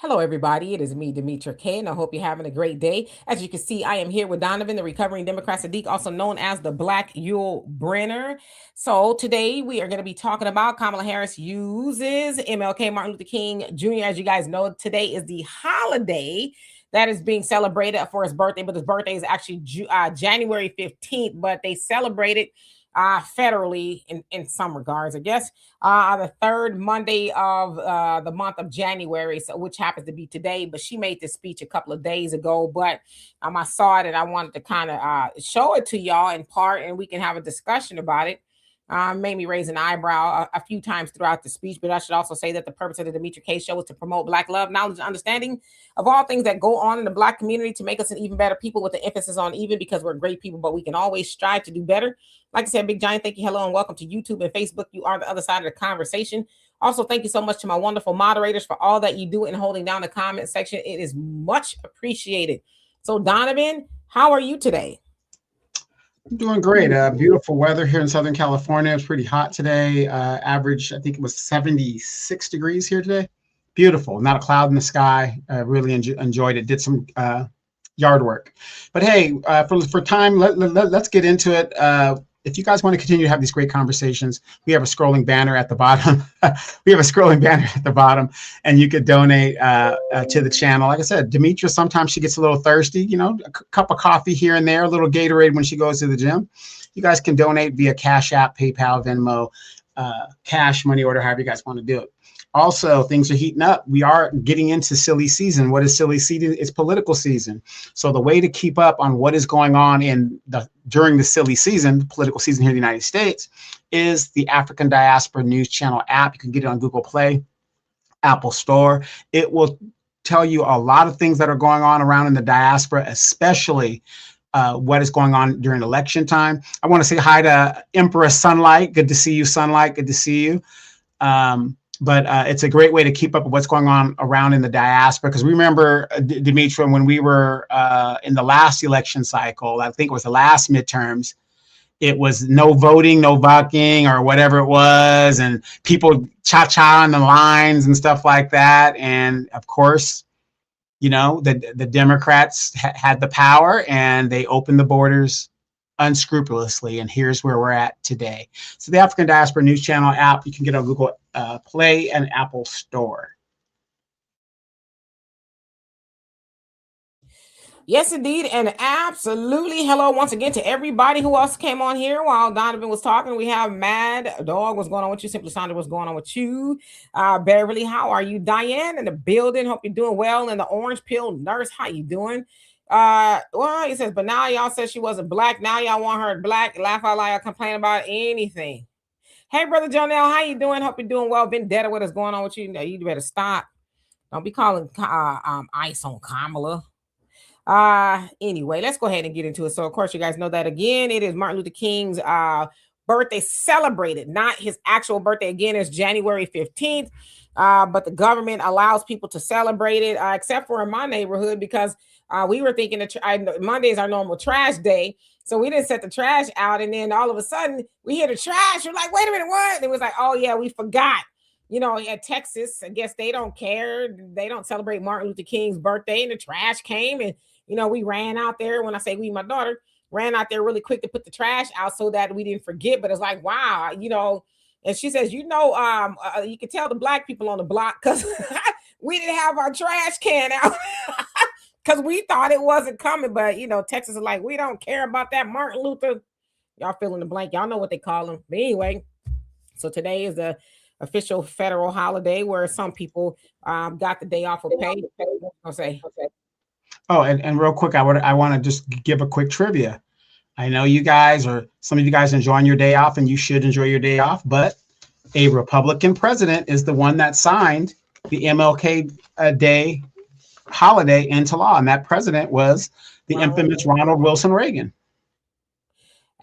Hello, everybody. It is me, Demetra K, and I hope you're having a great day. As you can see, I am here with Donovan, the recovering Democrat Saadiq, also known as the Black Yule Brenner. So today we are going to be talking about Kamala Harris uses MLK, Martin Luther King Jr. As you guys know, today is the holiday that is being celebrated for his birthday, but his birthday is actually January 15th, but they celebrate it federally in some regards, I guess, the third Monday of the month of January, so which happens to be today. But she made this speech a couple of days ago, but I saw it and I wanted to kind of show it to y'all in part, and we can have a discussion about it. Made me raise an eyebrow a few times throughout the speech, but I should also say that the purpose of the Demetra K Show is to promote Black love, knowledge, and understanding of all things that go on in the Black community to make us an even better people, with the emphasis on even, because we're great people, but we can always strive to do better. Like I said, Big Giant, thank you, hello, and welcome to YouTube and Facebook. You are the other side of the conversation. Also, thank you so much to my wonderful moderators for all that you do in holding down the comment section. It is much appreciated. So, Donovan, how are you today? I'm doing great. Beautiful weather here in Southern California. It's pretty hot today. Average, I think it was 76 degrees here today. Beautiful. Not a cloud in the sky. Really enjoyed it. Did some yard work. But hey, for time, let's get into it. If you guys want to continue to have these great conversations, we have a scrolling banner at the bottom. We have a scrolling banner at the bottom, and you could donate to the channel. Like I said, Demetra, sometimes she gets a little thirsty, a cup of coffee here and there, a little Gatorade when she goes to the gym. You guys can donate via Cash App, PayPal, Venmo, cash, money order, however you guys want to do it. Also, things are heating up. We are getting into silly season. What is silly season? It's political season. So the way to keep up on what is going on during the silly season, the political season here in the United States, is the African Diaspora News Channel app. You can get it on Google Play, Apple Store. It will tell you a lot of things that are going on around in the diaspora, especially what is going on during election time. I want to say hi to Empress Sunlight. Good to see you, Sunlight. Good to see you. But it's a great way to keep up with what's going on around in the diaspora. Because remember, Demetra, when we were in the last election cycle, I think it was the last midterms, it was no voting, no bucking, or whatever it was, and people cha-cha on the lines and stuff like that. And of course, the Democrats had the power, and they opened the borders unscrupulously, and here's where we're at today. So the African Diaspora News Channel app, you can get on Google Play and Apple Store. Yes, indeed, and absolutely. Hello once again to everybody who else came on here while Donovan was talking. We have Mad Dog. What's going on with you? Simply Sandra, what's going on with you? Beverly, how are you? Diane in the building. Hope you're doing well. And the Orange Pill Nurse, how you doing? Well, he says, but now y'all said she wasn't Black. Now y'all want her Black. Laugh out loud, complain about anything. Hey, brother Jonell, how you doing? Hope you're doing well. Vendetta, what is going on with you? You better stop. Don't be calling ice on Kamala. Anyway, let's go ahead and get into it. So, of course, you guys know that again, it is Martin Luther King's birthday celebrated, not his actual birthday. Again, it's January 15th. But the government allows people to celebrate it, except for in my neighborhood, because we were thinking that Monday is our normal trash day. So we didn't set the trash out. And then all of a sudden we hear the trash. We're like, wait a minute, what? And it was like, oh, yeah, we forgot. At Texas, I guess they don't care. They don't celebrate Martin Luther King's birthday. And the trash came, and, we ran out there. When I say we, my daughter ran out there really quick to put the trash out so that we didn't forget. But it's like, wow, and she says, you can tell the Black people on the block because we didn't have our trash can out because we thought it wasn't coming. But, Texas is like, we don't care about that Martin Luther. Y'all fill in the blank. Y'all know what they call him. But anyway, so today is the official federal holiday where some people got the day off of pay. I'll say. Oh, and real quick, I want to just give a quick trivia. I know you guys, or some of you guys, enjoying your day off, and you should enjoy your day off, but a Republican president is the one that signed the MLK Day holiday into law, and that president was the infamous Ronald Wilson Reagan.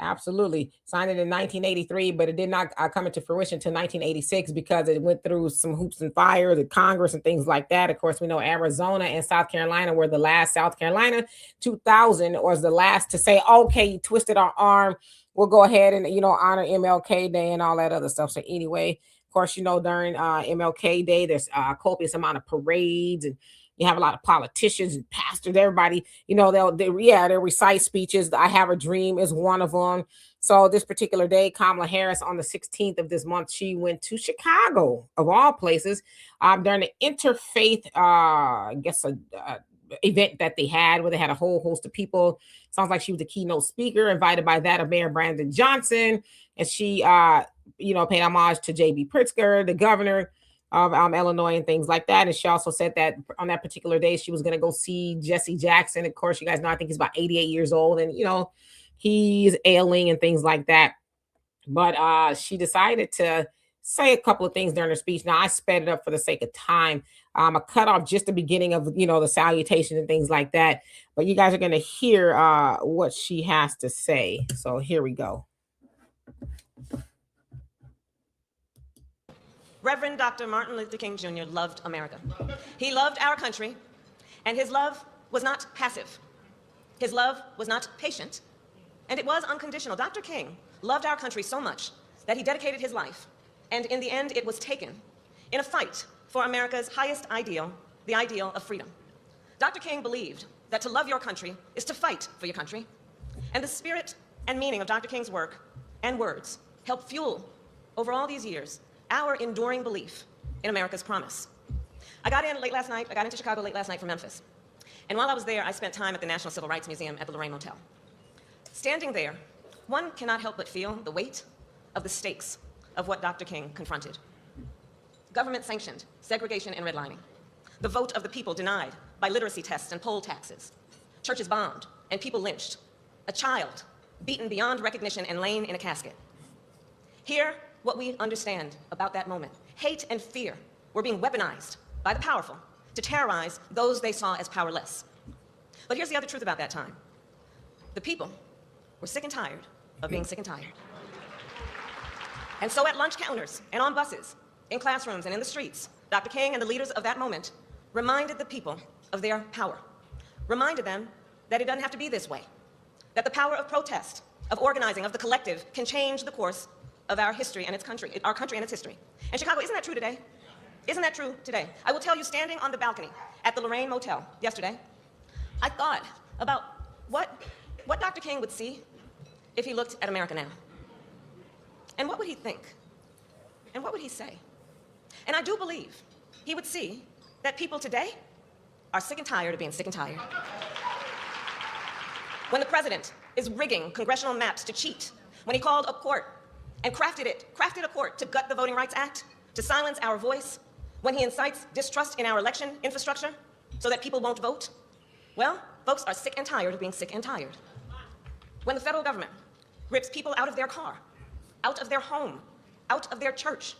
Absolutely. Signed it in 1983, but it did not come into fruition until 1986 because it went through some hoops and fires at Congress and things like that. Of course, we know Arizona and South Carolina were the last. South Carolina 2000 was the last to say, okay, you twisted our arm. We'll go ahead and, honor MLK Day and all that other stuff. So anyway, of course, during MLK Day, there's a copious amount of parades, and you have a lot of politicians and pastors, everybody, they'll recite speeches. I Have a Dream is one of them. So this particular day, Kamala Harris, on the 16th of this month, she went to Chicago, of all places, during the interfaith, event that they had, where they had a whole host of people. Sounds like she was the keynote speaker, invited by that of Mayor Brandon Johnson, and she, paid homage to J.B. Pritzker, the governor of Illinois, and things like that. And she also said that on that particular day, she was going to go see Jesse Jackson. Of course, you guys know, I think he's about 88 years old, and he's ailing and things like that. But she decided to say a couple of things during her speech. Now, I sped it up for the sake of time. I cut off just the beginning of, the salutation and things like that. But you guys are going to hear what she has to say. So here we go. Reverend Dr. Martin Luther King Jr. loved America. He loved our country, and his love was not passive. His love was not patient, and it was unconditional. Dr. King loved our country so much that he dedicated his life, and in the end, it was taken in a fight for America's highest ideal, the ideal of freedom. Dr. King believed that to love your country is to fight for your country, and the spirit and meaning of Dr. King's work and words helped fuel, over all these years, our enduring belief in America's promise. I got into Chicago late last night from Memphis. And while I was there, I spent time at the National Civil Rights Museum at the Lorraine Motel. Standing there, one cannot help but feel the weight of the stakes of what Dr. King confronted. Government-sanctioned segregation and redlining. The vote of the people denied by literacy tests and poll taxes. Churches bombed and people lynched. A child beaten beyond recognition and laying in a casket. Hear what we understand about that moment. Hate and fear were being weaponized by the powerful to terrorize those they saw as powerless. But here's the other truth about that time. The people were sick and tired of being sick and tired. And so at lunch counters and on buses, in classrooms and in the streets, Dr. King and the leaders of that moment reminded the people of their power, reminded them that it doesn't have to be this way, that the power of protest, of organizing, of the collective can change the course of our history and our country and its history. And Chicago, isn't that true today? Isn't that true today? I will tell you, standing on the balcony at the Lorraine Motel yesterday, I thought about what Dr. King would see if he looked at America now. And what would he think? And what would he say? And I do believe he would see that people today are sick and tired of being sick and tired. When the president is rigging congressional maps to cheat, when he called a court and crafted a court to gut the Voting Rights Act, to silence our voice, when he incites distrust in our election infrastructure so that people won't vote, well, folks are sick and tired of being sick and tired. When the federal government rips people out of their car, out of their home, out of their church,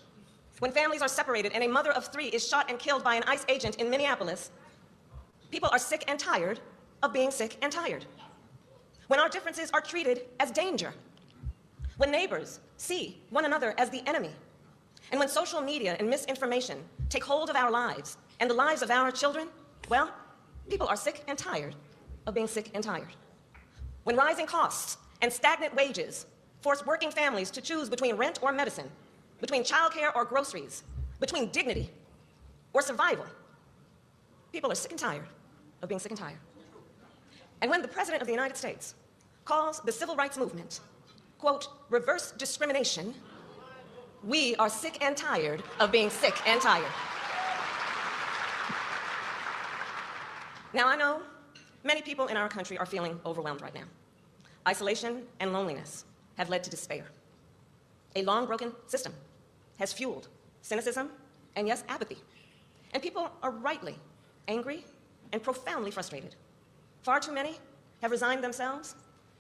when families are separated and a mother of 3 is shot and killed by an ICE agent in Minneapolis, people are sick and tired of being sick and tired. When our differences are treated as danger, when neighbors see one another as the enemy, and when social media and misinformation take hold of our lives and the lives of our children, well, people are sick and tired of being sick and tired. When rising costs and stagnant wages force working families to choose between rent or medicine, between childcare or groceries, between dignity or survival, people are sick and tired of being sick and tired. And when the President of the United States calls the civil rights movement, quote, reverse discrimination, we are sick and tired of being sick and tired. Now, I know many people in our country are feeling overwhelmed right now. Isolation and loneliness have led to despair. A long broken system has fueled cynicism and, yes, apathy. And people are rightly angry and profoundly frustrated. Far too many have resigned themselves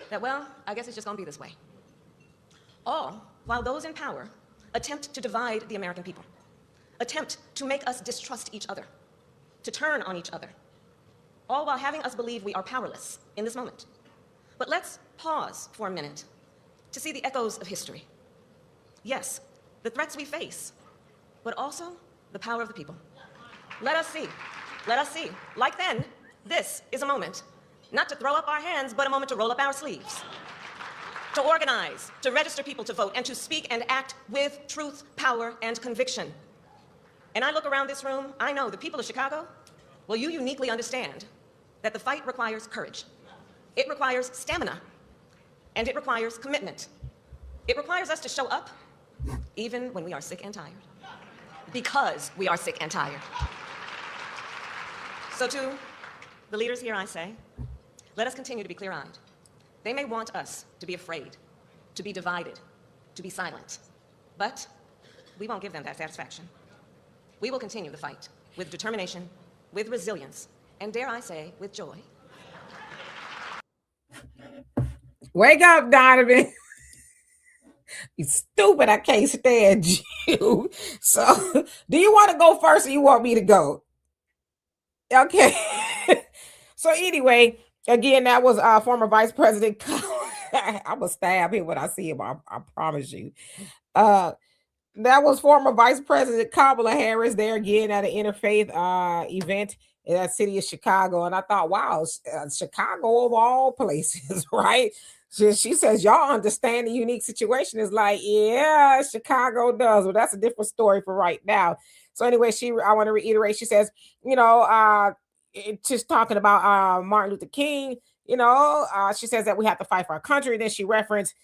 that, well, I guess it's just gonna be this way. All while those in power attempt to divide the American people, attempt to make us distrust each other, to turn on each other, all while having us believe we are powerless in this moment. But let's pause for a minute to see the echoes of history. Yes, the threats we face, but also the power of the people. Let us see, like then, this is a moment, not to throw up our hands, but a moment to roll up our sleeves. to organize, to register people to vote, and to speak and act with truth, power, and conviction. And I look around this room, I know the people of Chicago, well, you uniquely understand that the fight requires courage. It requires stamina, and it requires commitment. It requires us to show up even when we are sick and tired, because we are sick and tired. So to the leaders here, I say, let us continue to be clear-eyed. They may want us to be afraid, to be divided, to be silent, but we won't give them that satisfaction. We will continue the fight with determination, with resilience, and dare I say, with joy. Wake up, Donovan. You stupid, I can't stand you. So, do you want to go first or you want me to go? Okay. So anyway, again, that was former Vice President. I'm going to stab him when I see him, I promise you. That was former Vice President Kamala Harris there again at an interfaith event in that city of Chicago. And I thought, wow, Chicago of all places, right? She says, y'all understand the unique situation. Is like, yeah, Chicago does. Well, that's a different story for right now. So anyway, I want to reiterate, she says, just talking about Martin Luther King, she says that we have to fight for our country. Then she referenced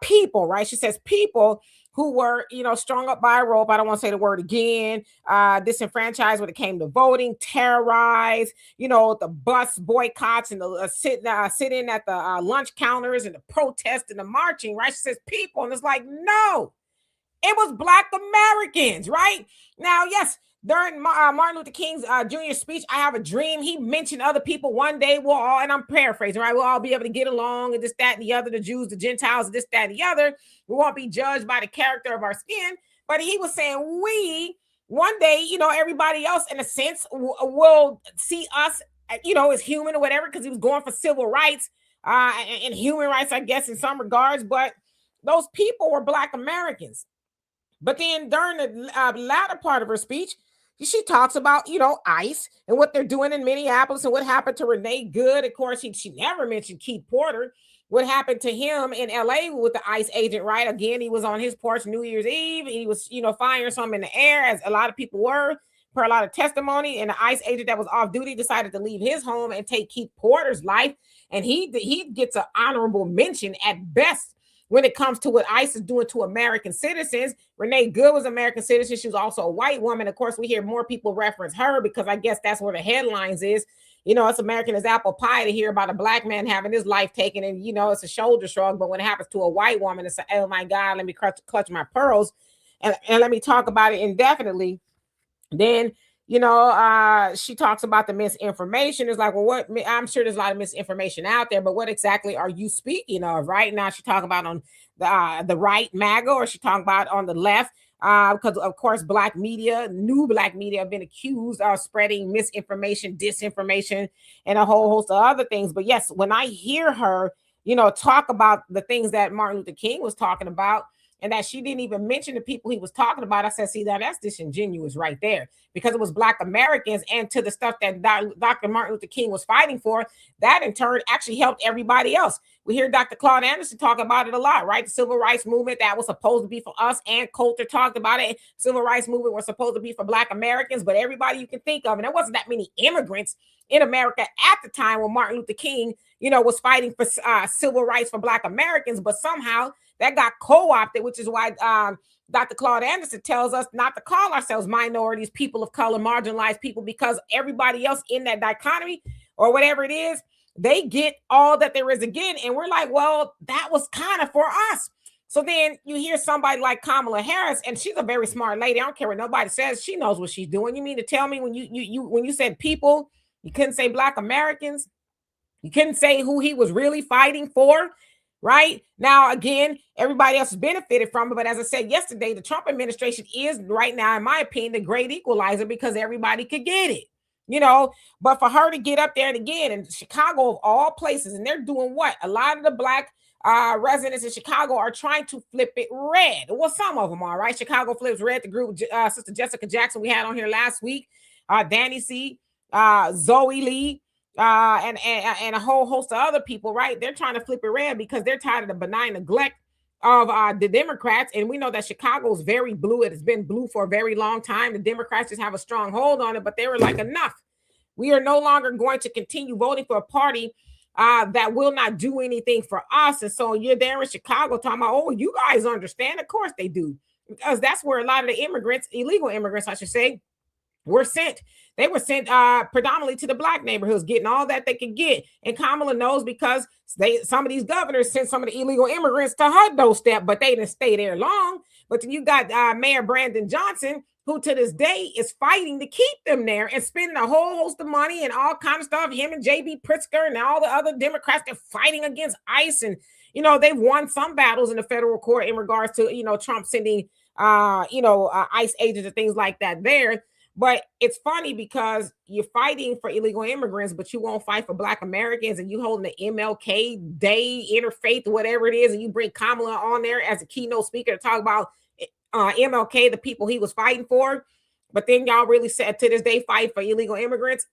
people, right? She says people who were, strung up by a rope. I don't want to say the word again. Disenfranchised when it came to voting, terrorized, the bus boycotts and the sitting at the lunch counters and the protest and the marching, right? She says people, and it's like, no, it was Black Americans, right? Now, yes, during Martin Luther King's Jr. speech, I have a dream. He mentioned other people one day we'll all, and I'm paraphrasing, right? We'll all be able to get along and this, that, and the other, the Jews, the Gentiles, this, that, and the other. We won't be judged by the character of our skin. But he was saying we, one day, everybody else, in a sense, will see us, as human or whatever, because he was going for civil rights and human rights, I guess, in some regards. But those people were Black Americans. But then during the latter part of her speech, she talks about, ICE and what they're doing in Minneapolis and what happened to Renee Good. Of course, she never mentioned Keith Porter, what happened to him in LA with the ICE agent, right? Again, he was on his porch New Year's Eve. And he was, firing something in the air, as a lot of people were, per a lot of testimony. And the ICE agent that was off duty decided to leave his home and take Keith Porter's life. And he gets an honorable mention at best when it comes to what ICE is doing to American citizens. Renee Good was an American citizen. She was also a white woman. Of course, we hear more people reference her because I guess that's where the headlines is. It's American as apple pie to hear about a Black man having his life taken. And, it's a shoulder shrug. But when it happens to a white woman, it's oh my God, let me clutch my pearls and let me talk about it indefinitely. Then, she talks about the misinformation. It's like, well, I'm sure there's a lot of misinformation out there, but what exactly are you speaking of? Right now, she talking about on the right, MAGA, or she talking about on the left? Because of course, new Black media have been accused of spreading misinformation, disinformation, and a whole host of other things. But yes, when I hear her, talk about the things that Martin Luther King was talking about, and that she didn't even mention the people he was talking about, I said, see, that's disingenuous right there, because it was Black Americans, and to the stuff that Dr. Martin Luther King was fighting for, that in turn actually helped everybody else. We hear Dr. Claude Anderson talk about it a lot, right? The civil rights movement that was supposed to be for us, and Coulter talked about it. Civil rights movement was supposed to be for Black Americans, but everybody you can think of, and there wasn't that many immigrants in America at the time when Martin Luther King, was fighting for civil rights for Black Americans, but somehow that got co-opted, which is why Dr. Claude Anderson tells us not to call ourselves minorities, people of color, marginalized people, because everybody else in that dichotomy or whatever it is, they get all that there is again. And we're like, well, that was kind of for us. So then you hear somebody like Kamala Harris, and she's a very smart lady. I don't care what nobody says. She knows what she's doing. You mean to tell me when you said people, you couldn't say Black Americans? You couldn't say who he was really fighting for? Right now, again, everybody else has benefited from it. But as I said yesterday, the Trump administration is right now, in my opinion, the great equalizer, because everybody could get it, But for her to get up there and again in Chicago of all places, and they're doing what? A lot of the Black residents in Chicago are trying to flip it red. Well, some of them are, right? Chicago Flips Red, the group Sister Jessica Jackson we had on here last week, Danny C, Zoe Lee, and a whole host of other people, right? They're trying to flip it red because they're tired of the benign neglect of the Democrats. And we know that Chicago is very blue. It has been blue for a very long time. The Democrats just have a strong hold on it, but they were like, enough. We are no longer going to continue voting for a party that will not do anything for us. And so you're there in Chicago talking about, oh, you guys understand? Of course they do, because that's where a lot of the immigrants, illegal immigrants, I should say, were sent. They were sent predominantly to the black neighborhoods, getting all that they could get. And Kamala knows because some of these governors sent some of the illegal immigrants to her doorstep, but they didn't stay there long. But then you got Mayor Brandon Johnson, who to this day is fighting to keep them there and spending a whole host of money and all kind of stuff. Him and J.B. Pritzker and all the other Democrats, they're fighting against ICE. And, they've won some battles in the federal court in regards to, Trump sending, ICE agents and things like that there. But it's funny because you're fighting for illegal immigrants, but you won't fight for Black Americans, and you holding the MLK Day, interfaith, whatever it is, and you bring Kamala on there as a keynote speaker to talk about MLK, the people he was fighting for. But then y'all really said to this day fight for illegal immigrants.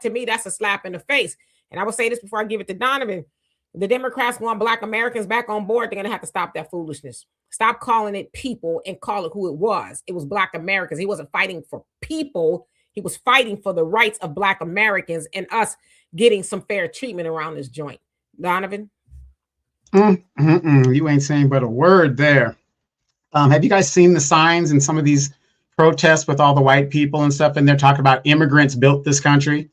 To me, that's a slap in the face. And I will say this before I give it to Donovan. The Democrats want Black Americans back on board. They're going to have to stop that foolishness. Stop calling it people and call it who it was. It was Black Americans. He wasn't fighting for people. He was fighting for the rights of Black Americans and us getting some fair treatment around this joint. Donovan? You ain't saying but a word there. Have you guys seen the signs in some of these protests with all the white people and stuff? And they're talking about immigrants built this country.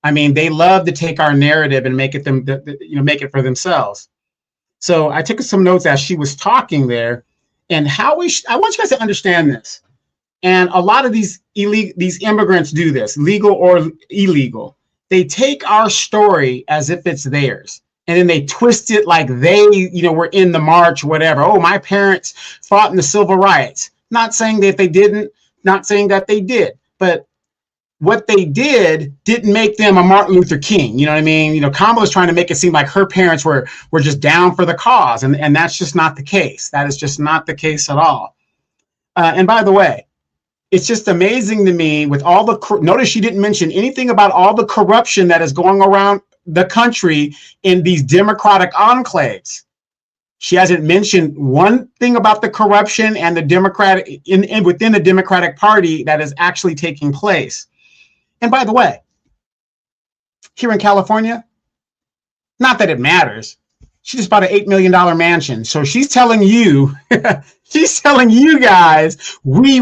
I mean, they love to take our narrative and make it make it for themselves. So I took some notes as she was talking there, and I want you guys to understand this. And a lot of these immigrants do this, legal or illegal. They take our story as if it's theirs, and then they twist it like they, were in the march, whatever. Oh, my parents fought in the civil rights. Not saying that they didn't, not saying that they did, but what they didn't make them a Martin Luther King. You know what I mean? Kamala's trying to make it seem like her parents were just down for the cause. And that's just not the case. That is just not the case at all. And by the way, it's just amazing to me with all notice she didn't mention anything about all the corruption that is going around the country in these Democratic enclaves. She hasn't mentioned one thing about the corruption and the Democratic within the Democratic Party that is actually taking place. And by the way, here in California, not that it matters. She just bought an $8 million mansion. So she's telling you, she's telling you guys, we,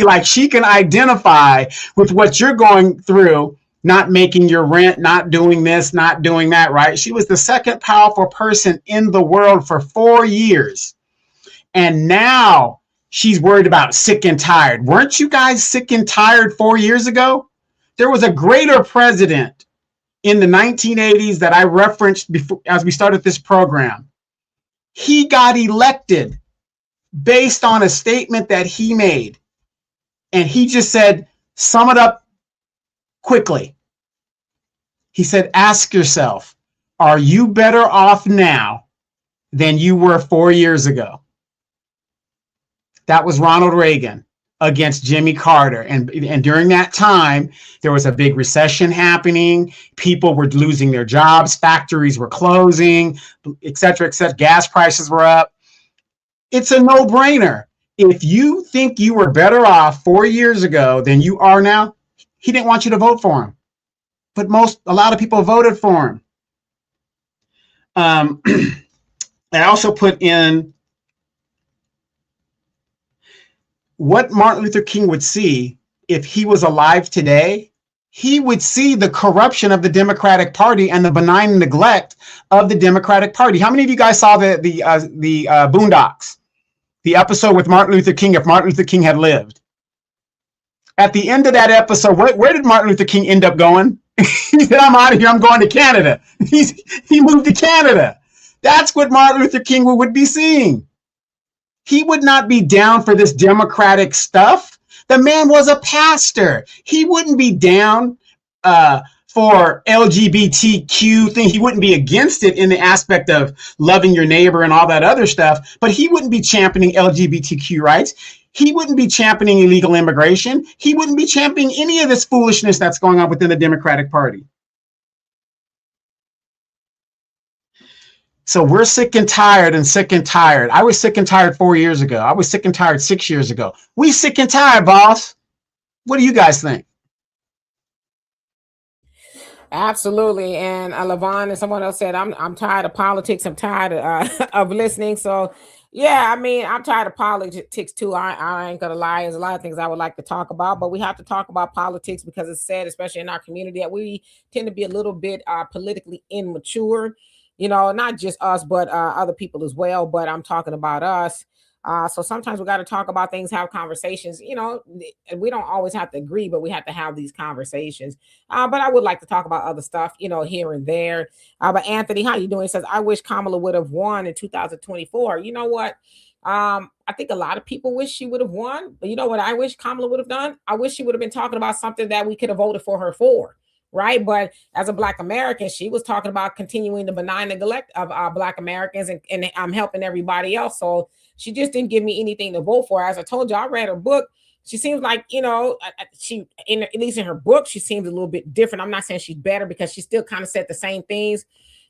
like she can identify with what you're going through, not making your rent, not doing this, not doing that, right? She was the second powerful person in the world for 4 years. And now she's worried about sick and tired. Weren't you guys sick and tired 4 years ago? There was a greater president in the 1980s that I referenced before as we started this program. He got elected based on a statement that he made. And he just said, sum it up quickly. He said, ask yourself, are you better off now than you were 4 years ago? That was Ronald Reagan against Jimmy Carter. And during that time, there was a big recession happening. People were losing their jobs. Factories were closing, et cetera, et cetera. Gas prices were up. It's a no-brainer. If you think you were better off 4 years ago than you are now, he didn't want you to vote for him. But a lot of people voted for him. I also put in what Martin Luther King would see if he was alive today. He would see the corruption of the Democratic Party and the benign neglect of the Democratic Party. How many of you guys saw the Boondocks, the episode with Martin Luther King, if Martin Luther King had lived? At the end of that episode, where did Martin Luther King end up going? He said, I'm out of here. I'm going to Canada. He moved to Canada. That's what Martin Luther King would be seeing. He would not be down for this democratic stuff. The man was a pastor. He wouldn't be down for LGBTQ thing. He wouldn't be against it in the aspect of loving your neighbor and all that other stuff, but he wouldn't be championing LGBTQ rights. He wouldn't be championing illegal immigration. He wouldn't be championing any of this foolishness that's going on within the Democratic Party. So we're sick and tired and sick and tired. I was sick and tired 4 years ago. I was sick and tired 6 years ago. We sick and tired, boss. What do you guys think? Absolutely. And Levon and someone else said, I'm tired of politics. I'm tired of listening. So yeah, I mean, I'm tired of politics too. I ain't gonna lie. There's a lot of things I would like to talk about, but we have to talk about politics because it's sad, especially in our community, that we tend to be a little bit politically immature. You know, not just us, but other people as well. But I'm talking about us. So sometimes we got to talk about things, have conversations. You know, we don't always have to agree, but we have to have these conversations. But I would like to talk about other stuff, you know, here and there. But Anthony, how you doing? He says, I wish Kamala would have won in 2024. You know what? I think a lot of people wish she would have won. But you know what I wish Kamala would have done? I wish she would have been talking about something that we could have voted for her for. Right. But as a Black American, she was talking about continuing the benign neglect of Black Americans and I'm helping everybody else. So she just didn't give me anything to vote for. As I told you, I read her book. She seems like, you know, at least in her book, she seems a little bit different. I'm not saying she's better because she still kind of said the same things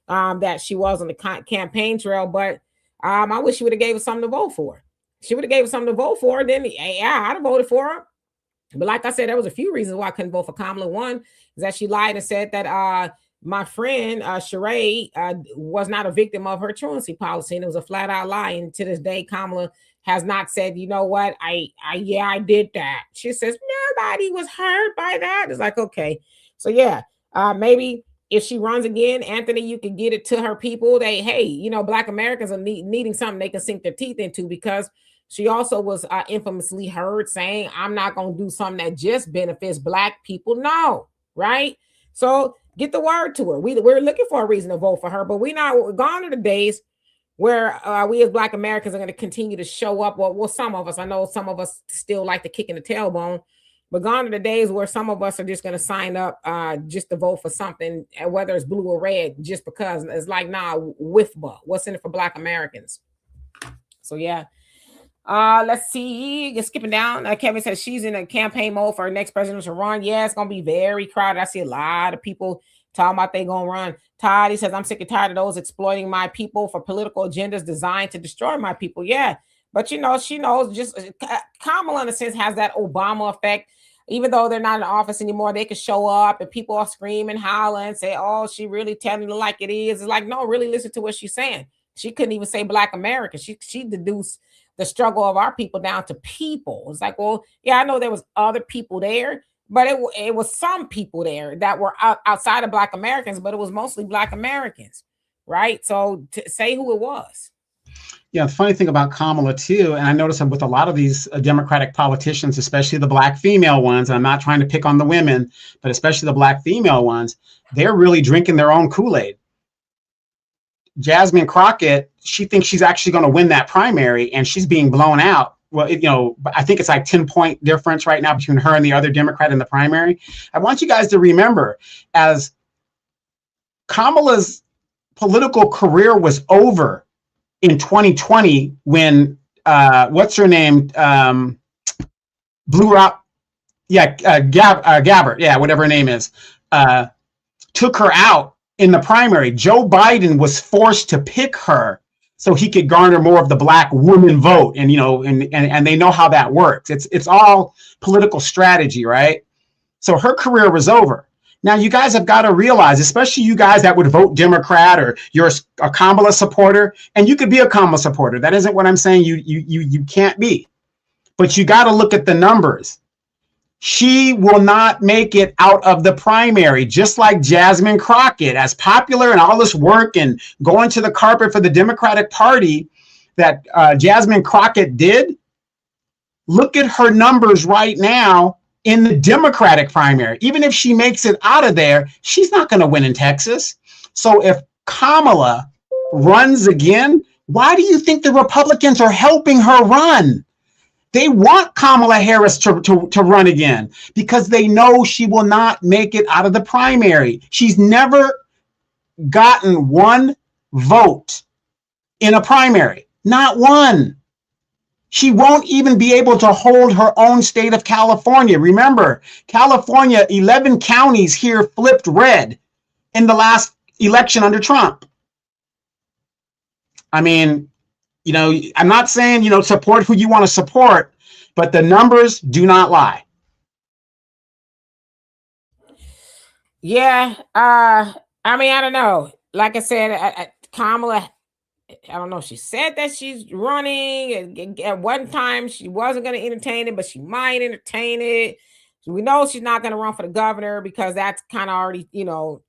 that she was on the campaign trail. But I wish she would have gave us something to vote for. She would have gave us something to vote for. Then, yeah, I'd have voted for her. But like I said, there was a few reasons why I couldn't vote for Kamala. One is that she lied and said that my friend Sheree was not a victim of her truancy policy, and it was a flat out lie. And to this day, Kamala has not said, you know what, I did that. She says nobody was hurt by that. It's like, okay, so yeah, maybe if she runs again, Anthony, you can get it to her people. Hey, you know, Black Americans are needing something they can sink their teeth into, because she also was infamously heard saying, I'm not going to do something that just benefits Black people. No, right? So get the word to her. We're looking for a reason to vote for her, but we're gone are the days where we as Black Americans are going to continue to show up. Well, some of us, I know some of us still like to kick in the tailbone, but gone are the days where some of us are just going to sign up just to vote for something, whether it's blue or red, just because. It's like, nah, what's in it for Black Americans? So yeah. Let's see. Just skipping down. Kevin says she's in a campaign mode for her next presidential run. Yeah, it's gonna be very crowded. I see a lot of people talking about they gonna run. Todd, he says, I'm sick and tired of those exploiting my people for political agendas designed to destroy my people. Yeah, but you know, she knows. Just Kamala, in a sense, has that Obama effect. Even though they're not in office anymore, they can show up and people are screaming, hollering, and say, oh, she really telling it like it is. It's like, no, really listen to what she's saying. She couldn't even say Black American. She deduced the struggle of our people down to people. It's like, well, yeah, I know there was other people there, but it was some people there that were outside of Black Americans, but it was mostly Black Americans, right? So to say who it was. Yeah, the funny thing about Kamala too, and I notice with a lot of these Democratic politicians, especially the Black female ones, and I'm not trying to pick on the women, but especially the Black female ones, they're really drinking their own Kool-Aid. Jasmine Crockett, she thinks she's actually going to win that primary, and she's being blown out. Well, I think it's like 10-point difference right now between her and the other Democrat in the primary. I want you guys to remember, as Kamala's political career was over in 2020 when what's her name, Blue Rock, Gabbard, whatever her name is, took her out in the primary. Joe Biden was forced to pick her so he could garner more of the Black woman vote, and and they know how that works. It's all political strategy, right? So her career was over. Now you guys have got to realize, especially you guys that would vote Democrat, or you're a Kamala supporter, and you could be a Kamala supporter. That isn't what I'm saying. You can't be, but you got to look at the numbers. She will not make it out of the primary, just like Jasmine Crockett, as popular and all this work and going to the carpet for the Democratic Party that Jasmine Crockett did. Look at her numbers right now in the Democratic primary. Even if she makes it out of there, she's not going to win in Texas. So if Kamala runs again, why do you think the Republicans are helping her run? They want Kamala Harris to run again because they know she will not make it out of the primary. She's never gotten one vote in a primary, not one. She won't even be able to hold her own state of California. Remember, California, 11 counties here flipped red in the last election under Trump. I mean, I'm not saying, support who you want to support, but the numbers do not lie. Yeah. I mean, I don't know. Like I said, Kamala, I don't know. She said that she's running. At one time, she wasn't going to entertain it, but she might entertain it. So we know she's not going to run for the governor because that's kind of already,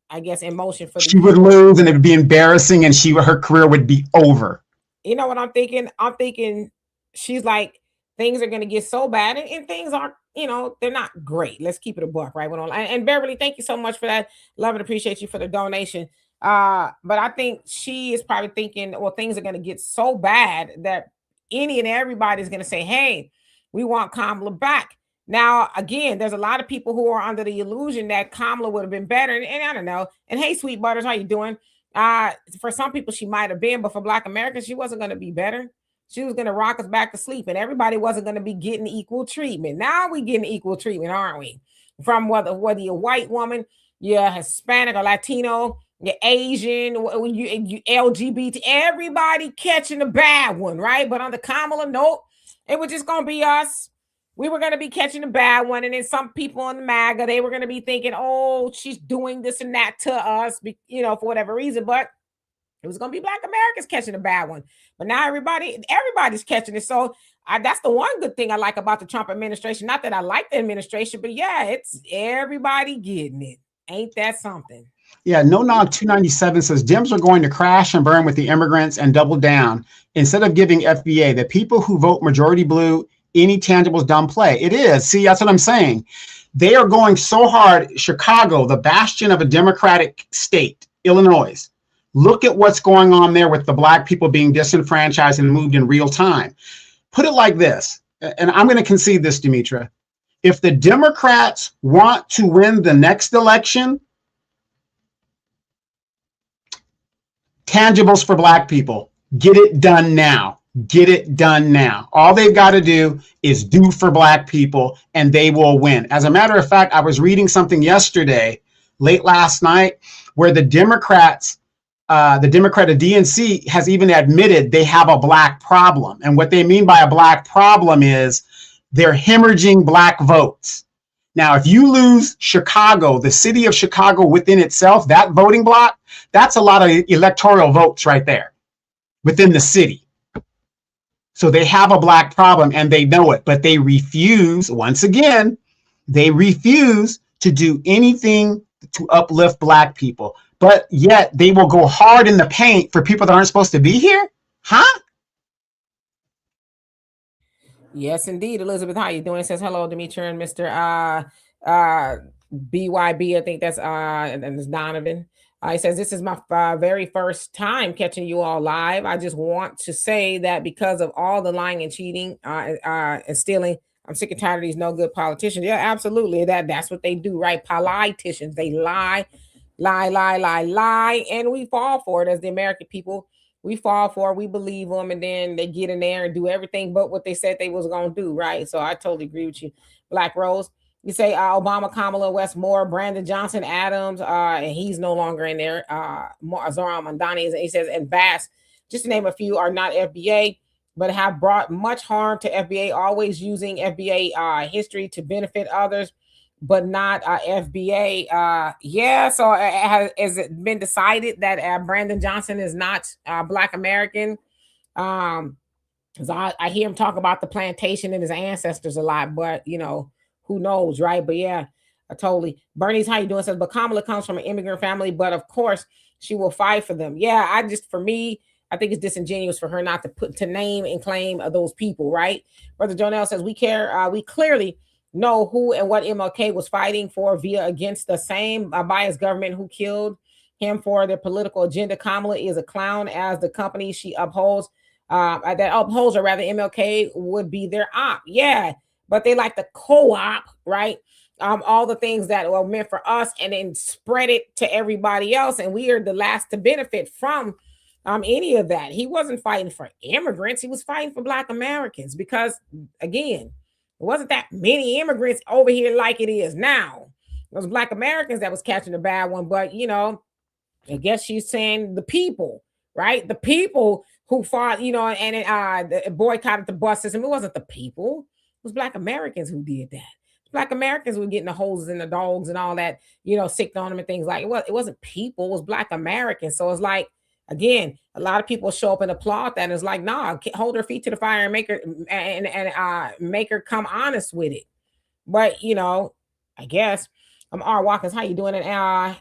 I guess, in motion for the She would lose, and it would be embarrassing, and her career would be over. You know what I'm thinking? I'm thinking she's like, things are going to get so bad, and things aren't, they're not great. Let's keep it a buck, right? And Beverly, thank you so much for that. Love and appreciate you for the donation. But I think she is probably thinking, well, things are going to get so bad that any and everybody is going to say, hey, we want Kamala back. Now, again, there's a lot of people who are under the illusion that Kamala would have been better. And I don't know. And hey, Sweet Butters, how you doing? For some people, she might have been, but for Black Americans, she wasn't going to be better. She was going to rock us back to sleep, and everybody wasn't going to be getting equal treatment. Now we getting equal treatment, aren't we? From whether you're a white woman, you're Hispanic or Latino, you're Asian, you LGBT, everybody catching the bad one, right? But under Kamala, nope, it was just going to be us. We were going to be catching the bad one, and then some people in the MAGA, they were going to be thinking, oh, she's doing this and that to us, for whatever reason, but it was going to be Black Americans catching the bad one. But now everybody's catching it. So that's the one good thing I like about the Trump administration. Not that I like the administration, but yeah, it's everybody getting it. Ain't that something? Yeah, No Nog 297 says Dems are going to crash and burn with the immigrants and double down. Instead of giving FBA, the people who vote majority blue, any tangibles dumb play. It is. See, that's what I'm saying. They are going so hard. Chicago, the bastion of a Democratic state, Illinois. Look at what's going on there with the Black people being disenfranchised and moved in real time. Put it like this, and I'm going to concede this, Demetra. If the Democrats want to win the next election, tangibles for Black people, get it done now. Get it done now. All they've got to do is do for Black people, and they will win. As a matter of fact, I was reading something yesterday, late last night, where the Democrat of DNC has even admitted they have a Black problem. And what they mean by a Black problem is they're hemorrhaging Black votes. Now, if you lose Chicago, the city of Chicago within itself, that voting block, that's a lot of electoral votes right there within the city. So they have a Black problem, and they know it, but they refuse, once again, they refuse to do anything to uplift Black people. But yet they will go hard in the paint for people that aren't supposed to be here? Huh? Yes, indeed. Elizabeth, how you doing? It says hello, Demetra and Mr. BYB. I think that's and it's Donovan. He says, this is my very first time catching you all live. I just want to say that because of all the lying and cheating and stealing, I'm sick and tired of these no good politicians. Yeah, absolutely. That's what they do, right? Politicians, they lie, and we fall for it as the American people. We fall for it, we believe them, and then they get in there and do everything but what they said they was going to do, right? So I totally agree with you. Black Rose, you say Obama, Kamala, Westmore, Brandon Johnson, Adams, and he's no longer in there. Zoran Mandani, he says, and Bass, just to name a few, are not FBA, but have brought much harm to FBA, always using FBA history to benefit others, but not FBA. So has it been decided that Brandon Johnson is not Black American? Because I hear him talk about the plantation and his ancestors a lot, but who knows, right? But yeah, I totally. Bernie's, how you doing? Says, but Kamala comes from an immigrant family, but of course she will fight for them. Yeah, for me, I think it's disingenuous for her not to name and claim those people, right? Brother Jonell says, we care. We clearly know who and what MLK was fighting for against the same biased government who killed him for their political agenda. Kamala is a clown, as the company she upholds, or rather MLK would be their op. Yeah, but they like to co-op, right? All the things that were meant for us and then spread it to everybody else. And we are the last to benefit from any of that. He wasn't fighting for immigrants. He was fighting for Black Americans because, again, it wasn't that many immigrants over here like it is now. It was Black Americans that was catching the bad one. But, I guess she's saying the people, right? The people who fought, and boycotted the bus system. It wasn't the people; it was Black Americans who did that. Black Americans were getting the hoses and the dogs and all that, sicked on them and things like it. It wasn't people; it was Black Americans. So it's like, again, a lot of people show up and applaud that. And it's like, nah, hold her feet to the fire and make her come honest with it. But I guess R. Watkins, how you doing? And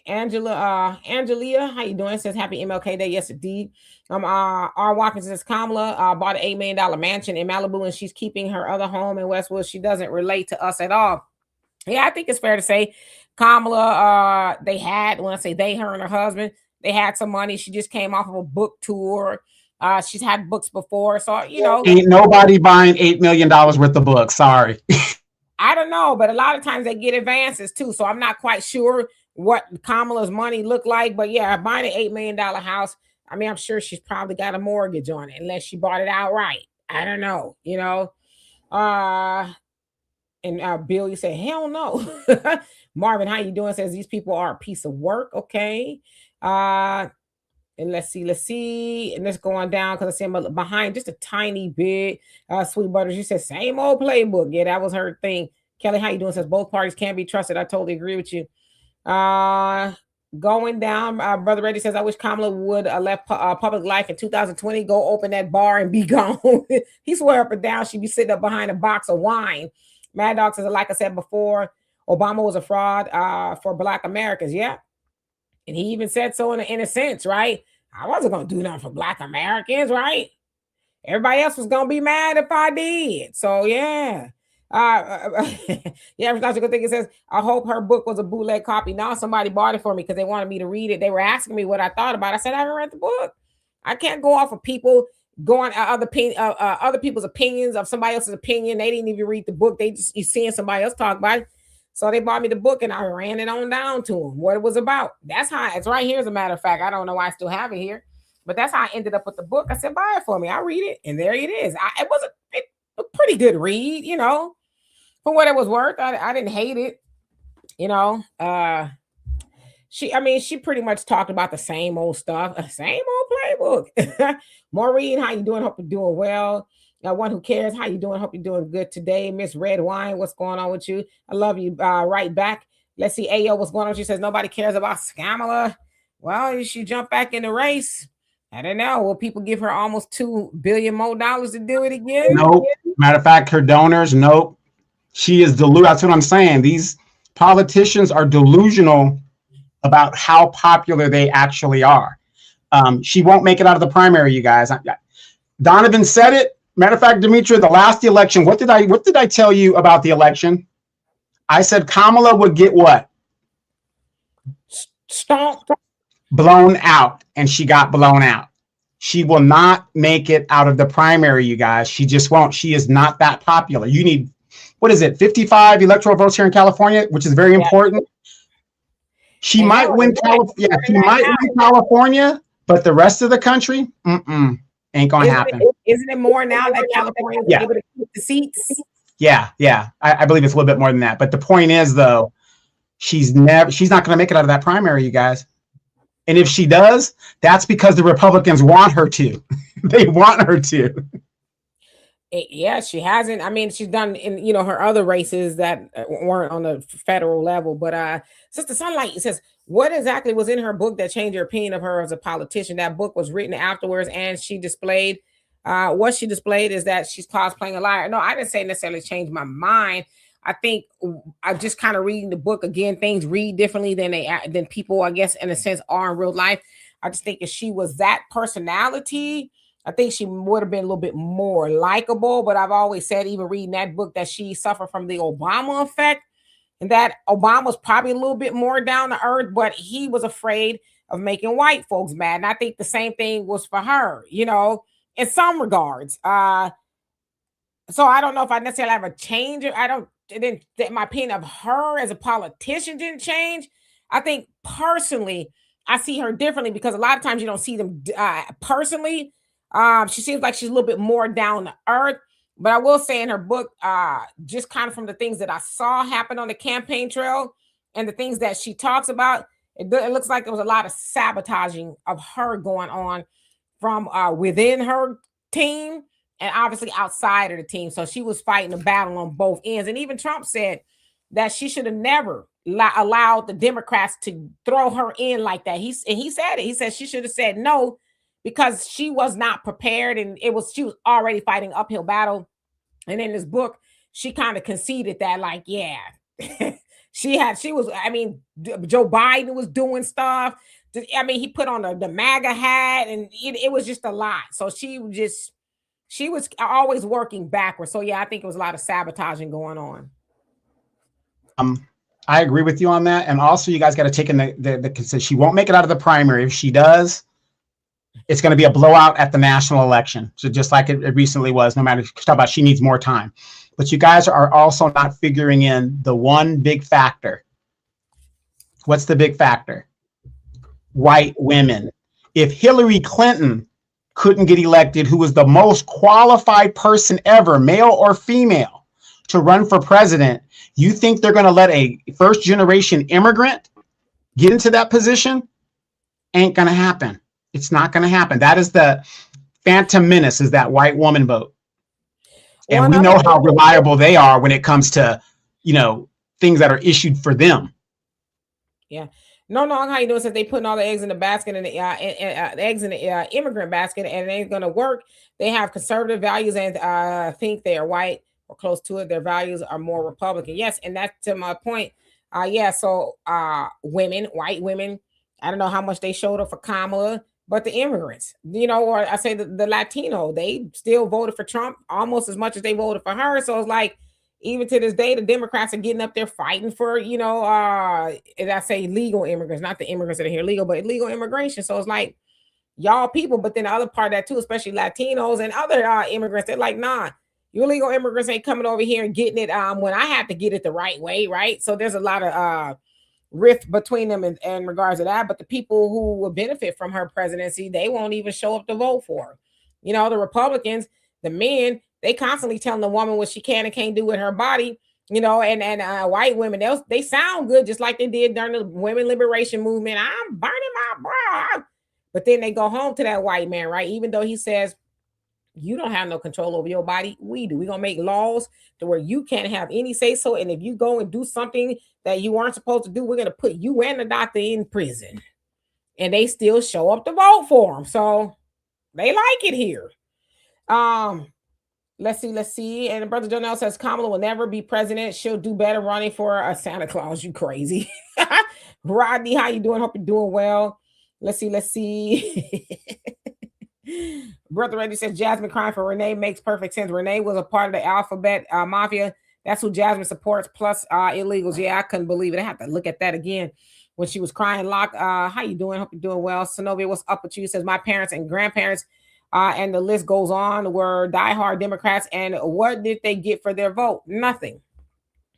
Angelia, how you doing? Says happy MLK Day. Yes, indeed. R. Watkins says Kamala bought an $8 million mansion in Malibu and she's keeping her other home in Westwood. She doesn't relate to us at all. Yeah, I think it's fair to say Kamala, when I say they, her and her husband, they had some money. She just came off of a book tour. She's had books before. So, ain't nobody buying $8 million worth of books. Sorry. I don't know, but a lot of times they get advances too. So I'm not quite sure what Kamala's money looked like. But yeah, buying an $8 million house, I mean, I'm sure she's probably got a mortgage on it unless she bought it outright. I don't know, And Bill, you say, hell no. Marvin, how you doing? Says these people are a piece of work. Okay. And let's see. And let's go on down because I see him behind just a tiny bit. Sweet Butter, she said, same old playbook. Yeah, that was her thing. Kelly, how you doing? Says both parties can't be trusted. I totally agree with you. Going down, Brother Reddy says, I wish Kamala would left public life in 2020, go open that bar and be gone. He swear up and down she'd be sitting up behind a box of wine. Mad Dog says, like I said before, Obama was a fraud for Black Americans. Yeah. And he even said so in a sense, right? I wasn't going to do nothing for Black Americans, right? Everybody else was going to be mad if I did. So, yeah. Yeah, that's a good thing. It says, I hope her book was a bootleg copy. Now somebody bought it for me because they wanted me to read it. They were asking me what I thought about it. I said, I haven't read the book. I can't go off of people going other people's opinions of somebody else's opinion. They didn't even read the book. They just, you seeing somebody else talk about it. So they bought me the book and I ran it on down to them, what it was about. That's how it's right here. As a matter of fact, I don't know why I still have it here, but that's how I ended up with the book. I said, buy it for me. I read it. And there it is. It was a pretty good read, for what it was worth. I didn't hate it, she pretty much talked about the same old stuff, same old playbook. Maureen, how you doing? Hope you're doing well. One who cares, how you doing? Hope you're doing good today. Miss Red Wine, what's going on with you? I love you. Right back. Let's see. Ayo, what's going on? She says nobody cares about Kamala. Well, she jumped back in the race. I don't know. Will people give her almost $2 billion more to do it again? Nope. Matter of fact, her donors, nope. She is delusional. That's what I'm saying. These politicians are delusional about how popular they actually are. She won't make it out of the primary, you guys. Donovan said it. Matter of fact, Demetria, the last election, what did I tell you about the election? I said Kamala would get what? Stomped. Blown out, and she got blown out. She will not make it out of the primary, you guys. She just won't. She is not that popular. You need, 55 electoral votes here in California, which is very important. She might win California. She might win California, but the rest of the country, ain't gonna happen. Isn't it more now that California is able to keep the seats? Yeah. I believe it's a little bit more than that. But the point is, though, she's not gonna make it out of that primary, you guys. And if she does, that's because the Republicans want her to. They want her to. Yeah, she hasn't. I mean, she's done in her other races that weren't on the federal level. But Sister Sunlight says, what exactly was in her book that changed your opinion of her as a politician? That book was written afterwards, and she displayed what she displayed is that she's cosplaying a liar. No, I didn't say necessarily change my mind. I think I just kind of reading the book again. Things read differently than people, I guess, in a sense, are in real life. I just think if she was that personality, I think she would have been a little bit more likable. But I've always said, even reading that book, that she suffered from the Obama effect, and that Obama's probably a little bit more down to earth, but he was afraid of making white folks mad. And I think the same thing was for her, in some regards. So I don't know if I necessarily have a change. My opinion of her as a politician didn't change. I think personally, I see her differently because a lot of times you don't see them personally. She seems like she's a little bit more down to earth. But I will say in her book, just kind of from the things that I saw happen on the campaign trail and the things that she talks about, it looks like there was a lot of sabotaging of her going on from within her team and obviously outside of the team. So she was fighting a battle on both ends. And even Trump said that she should have never allowed the Democrats to throw her in like that. He said it. He said she should have said no because she was not prepared, and she was already fighting uphill battle. And in this book, she kind of conceded that, like, yeah, I mean, Joe Biden was doing stuff. I mean, he put on the MAGA hat, and it was just a lot. So she was always working backwards. So yeah, I think it was a lot of sabotaging going on. I agree with you on that. And also, you guys got to take in the consideration. She won't make it out of the primary. If she does, it's going to be a blowout at the national election. So just like it recently was, no matter, talk about she needs more time. But you guys are also not figuring in the one big factor. What's the big factor? White women. If Hillary Clinton couldn't get elected, who was the most qualified person ever, male or female, to run for president, you think they're going to let a first generation immigrant get into that position? Ain't going to happen. It's not going to happen. That is the phantom menace, is that white woman vote. And we know how reliable they are when it comes to, things that are issued for them. Yeah. No, how you doing? Since they putting all the eggs in the basket and the eggs in the immigrant basket, and it ain't going to work. They have conservative values and think they are white or close to it. Their values are more Republican. Yes. And that's to my point. So white women, I don't know how much they showed up for Kamala, but the immigrants, or I say the Latino, they still voted for Trump almost as much as they voted for her. So it's like, even to this day, the Democrats are getting up there fighting for, and I say legal immigrants, not the immigrants that are here legal, but legal immigration. So it's like, y'all people, but then the other part of that too, especially Latinos and other immigrants, they're like, nah, you illegal immigrants ain't coming over here and getting it when I have to get it the right way, right? So there's a lot of rift between them in regards to that. But the people who will benefit from her presidency, they won't even show up to vote for her. The Republicans, the men, they constantly telling the woman what she can and can't do with her body, and white women, they sound good, just like they did during the women liberation movement. I'm burning my bra. But then they go home to that white man, right? Even though he says, you don't have no control over your body. We do. We're going to make laws to where you can't have any say so. And if you go and do something that you aren't supposed to do, we're going to put you and the doctor in prison. And they still show up to vote for them. So they like it here. Let's see. And Brother Jonell says Kamala will never be president. She'll do better running for a Santa Claus. You crazy. Rodney, how you doing? Hope you're doing well. Let's see. Brother Randy says Jasmine crying for Renee makes perfect sense. Renee was a part of the alphabet mafia. That's who Jasmine supports, plus illegals. Yeah, I couldn't believe it. I have to look at that again when she was crying. Locke, how you doing? Hope you're doing well. Sonovia, what's up with you? Says my parents and grandparents, and the list goes on, were diehard Democrats. And what did they get for their vote? Nothing.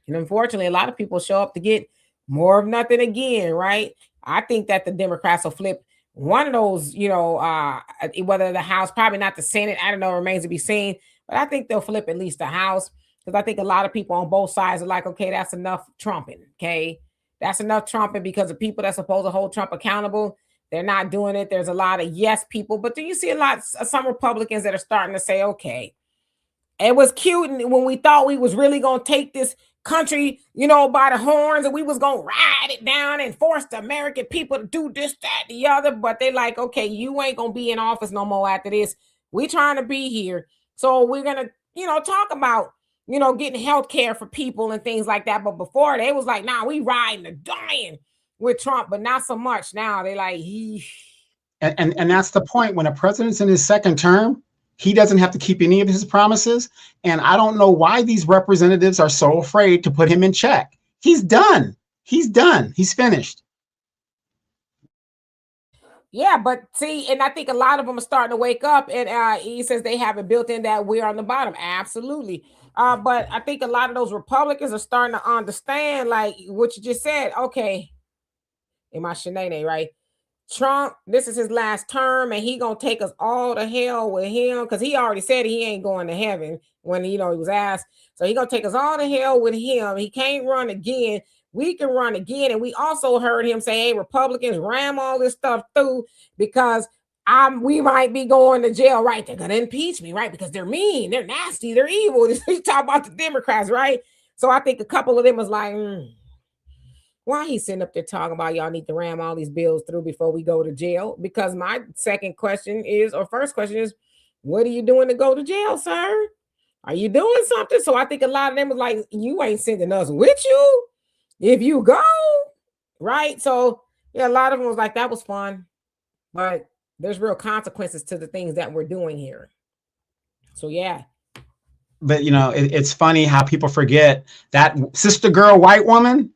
And unfortunately, a lot of people show up to get more of nothing again, right? I think that the Democrats will flip one of those, whether the House, probably not the Senate, I don't know, remains to be seen, but I think they'll flip at least the House, because I think a lot of people on both sides are like, okay, that's enough trumping, okay? That's enough trumping, because the people that's supposed to hold Trump accountable, they're not doing it. There's a lot of yes people, but do you see some Republicans that are starting to say, okay, it was cute when we thought we was really going to take this country, by the horns, and we was going to ride it down and force the American people to do this, that, the other. But they like, okay, you ain't going to be in office no more after this. We trying to be here. So we're going to, talk about, getting health care for people and things like that. But before, they was like, nah, we riding and dying with Trump, but not so much now. They like, and that's the point. When a president's in his second term, he doesn't have to keep any of his promises. And I don't know why these representatives are so afraid to put him in check. He's done. He's finished. Yeah, but see, and I think a lot of them are starting to wake up. And he says they have it built in that we're on the bottom. Absolutely. But I think a lot of those Republicans are starting to understand, like what you just said. Okay, in my Shanae, right? Trump, this is his last term, and he gonna take us all to hell with him, because he already said he ain't going to heaven when he was asked. So he gonna take us all to hell with him. He can't run again. We can run again. And we also heard him say, hey, Republicans, ram all this stuff through, because we might be going to jail, right? They're gonna impeach me, right? Because they're mean, they're nasty, they're evil. You talk about the Democrats, right? So I think a couple of them was like, why he sitting up there talking about y'all need to ram all these bills through before we go to jail? Because my second question is, or first question is, what are you doing to go to jail, sir? Are you doing something? So I think a lot of them was like, you ain't sending us with you if you go, right? So yeah, a lot of them was like, that was fun, but there's real consequences to the things that we're doing here. So yeah. But you know, it's funny how people forget that sister girl white woman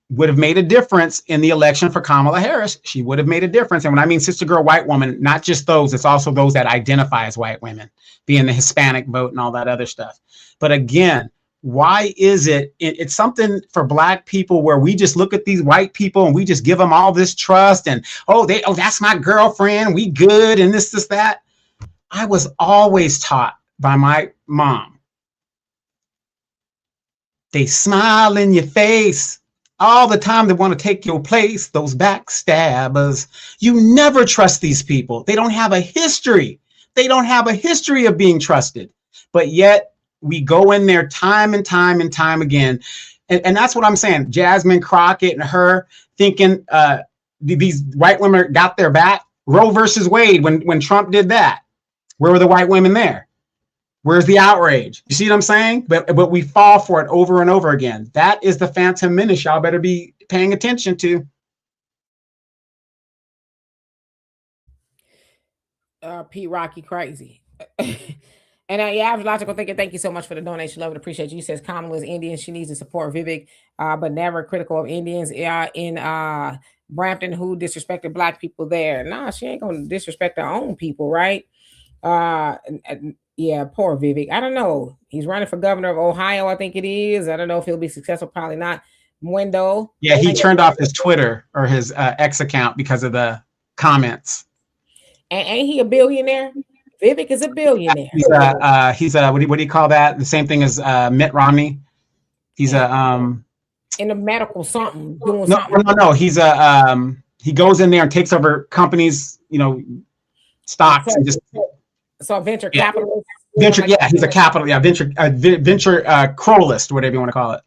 would have made a difference in the election for Kamala Harris. She would have made a difference. And when I mean sister girl white woman, not just those, it's also those that identify as white women, being the Hispanic vote and all that other stuff. But again, why is it's something for Black people where we just look at these white people and we just give them all this trust and, that's my girlfriend, we good, and this, that. I was always taught by my mom, they smile in your face all the time. They want to take your place, those backstabbers. You never trust these people. They don't have a history. They don't have a history of being trusted. But yet we go in there time and time and time again. And that's what I'm saying. Jasmine Crockett and her thinking these white women got their back. Roe versus Wade, when Trump did that, where were the white women there? Where's the outrage? You see what I'm saying? But we fall for it over and over again. That is the Phantom Menace y'all better be paying attention to. Pete Rocky crazy. And average logical thinking, thank you so much for the donation. Love and appreciate you. He says Kamala is Indian. She needs to support Vivek, but never critical of Indians in Brampton who disrespected Black people there. Nah, she ain't gonna disrespect her own people, right? Yeah, poor Vivek. I don't know. He's running for governor of Ohio, I think it is. I don't know if he'll be successful. Probably not. Mwendo. Yeah, he turned off his Twitter or his X account because of the comments. And ain't he a billionaire? Vivek is a billionaire. He's what do you call that? The same thing as Mitt Romney. He's in the medical something doing something. No. He's he goes in there and takes over companies, stocks and just. So venture capitalist. Venture, yeah, he's a capital, venture crowlist, whatever you want to call it.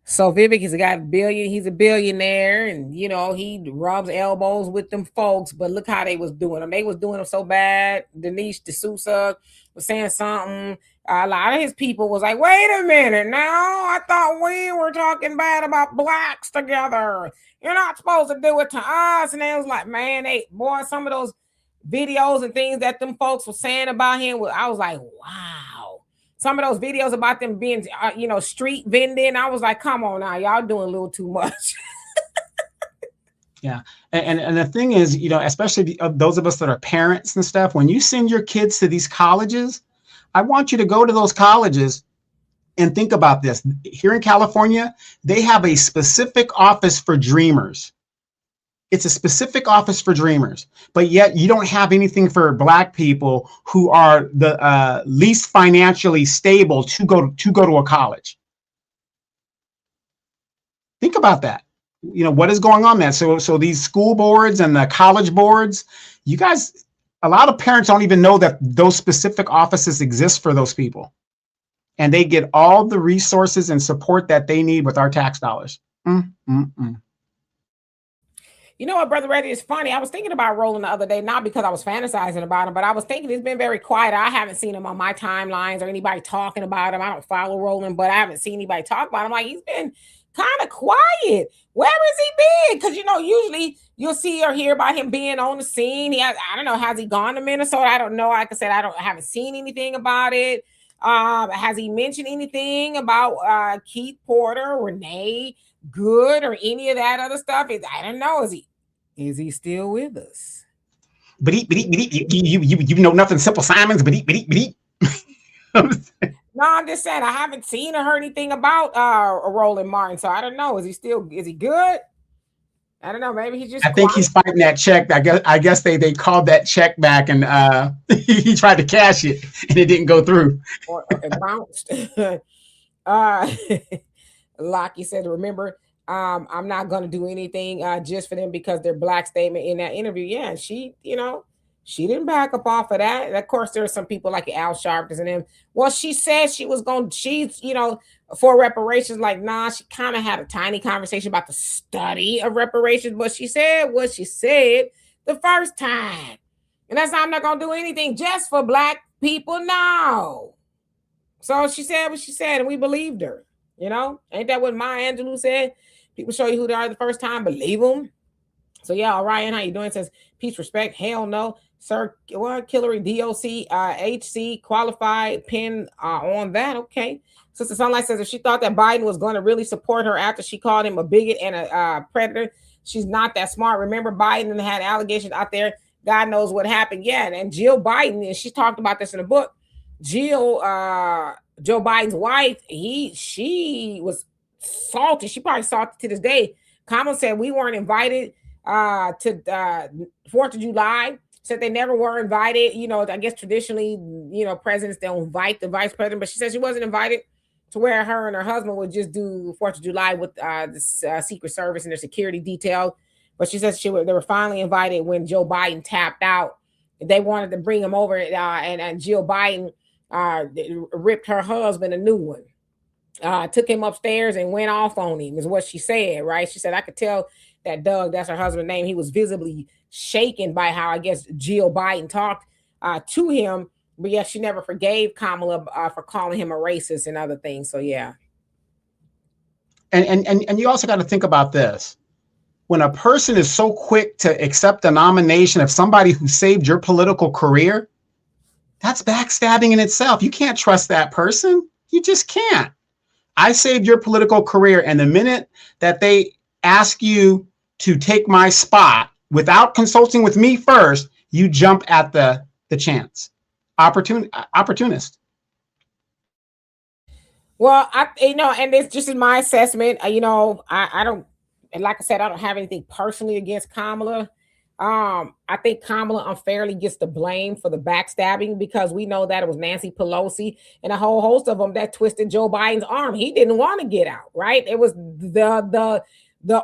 So Vivek has got he's a billionaire, and he rubs elbows with them folks. But look how they was doing him. They was doing him so bad. Denise D'Souza was saying something. A lot of his people was like, "Wait a minute, now I thought we were talking bad about Blacks together. You're not supposed to do it to us." And they was like, "Man, some of those videos and things that them folks were saying about him, I was like, wow." Some of those videos about them being, street vending, I was like, come on now, y'all doing a little too much. Yeah, and the thing is, especially those of us that are parents and stuff, when you send your kids to these colleges, I want you to go to those colleges and think about this. Here in California, they have a specific office for dreamers. It's a specific office for dreamers, but yet you don't have anything for Black people who are the least financially stable to go to a college. Think about that. What is going on there? So these school boards and the college boards, you guys, a lot of parents don't even know that those specific offices exist for those people, and they get all the resources and support that they need with our tax dollars. You know what, Brother Reddy, is funny. I was thinking about Roland the other day, not because I was fantasizing about him, but I was thinking he's been very quiet. I haven't seen him on my timelines or anybody talking about him. I don't follow Roland, but I haven't seen anybody talk about him. Like, he's been kind of quiet. Where has he been? Because, usually you'll see or hear about him being on the scene. I don't know, has he gone to Minnesota? I don't know. Like I said, I haven't seen anything about it. Has he mentioned anything about Keith Porter, Renee Good, or any of that other stuff? I don't know. Is he still with us? But you know nothing, Simple Simons. But No, I'm just saying I haven't seen or heard anything about Roland Martin, so I don't know. Is he good? I don't know. Maybe he's just. I think he's fighting that check. I guess they called that check back, and he tried to cash it, and it didn't go through. Or it bounced. Lockie said, "Remember, I'm not going to do anything just for them because they're black statement in that interview. Yeah, and she, she didn't back up off of that. And of course, there are some people like Al Sharpton and them. Well, she said she was going. She's, for reparations. Like, nah, she kind of had a tiny conversation about the study of reparations, but she said what she said the first time, and that's I'm not going to do anything just for black people now. So she said what she said, and we believed her. Ain't that what Maya Angelou said? People show you who they are the first time, believe them. So yeah, Ryan, how you doing? It says peace, respect. Hell no, sir. What Hillary DOC HC qualified pin on that? Okay. Sister Sunlight says if she thought that Biden was going to really support her after she called him a bigot and a predator, she's not that smart. Remember, Biden had allegations out there. God knows what happened. Yeah, and Jill Biden, and she talked about this in the book. Jill, Joe Biden's wife, she was salty. She probably salty to this day. Kamala said we weren't invited to 4th of July. Said they never were invited. I guess traditionally, presidents don't invite the vice president, but she said she wasn't invited to where her and her husband would just do 4th of July with the Secret Service and their security detail. But she said they were finally invited when Joe Biden tapped out. They wanted to bring him over, and Jill Biden ripped her husband a new one. Took him upstairs and went off on him, is what she said, right? She said, I could tell that Doug, that's her husband's name, he was visibly shaken by how, I guess, Jill Biden talked to him. But yeah, she never forgave Kamala for calling him a racist and other things. So yeah. And you also got to think about this. When a person is so quick to accept a nomination of somebody who saved your political career, that's backstabbing in itself. You can't trust that person. You just can't. I saved your political career, and the minute that they ask you to take my spot without consulting with me first, you jump at the chance. Opportunist. Well, and it's just in my assessment. I don't, and like I said, I don't have anything personally against Kamala. I think Kamala unfairly gets the blame for the backstabbing because we know that it was Nancy Pelosi and a whole host of them that twisted Joe Biden's arm. He didn't want to get out, right? It was the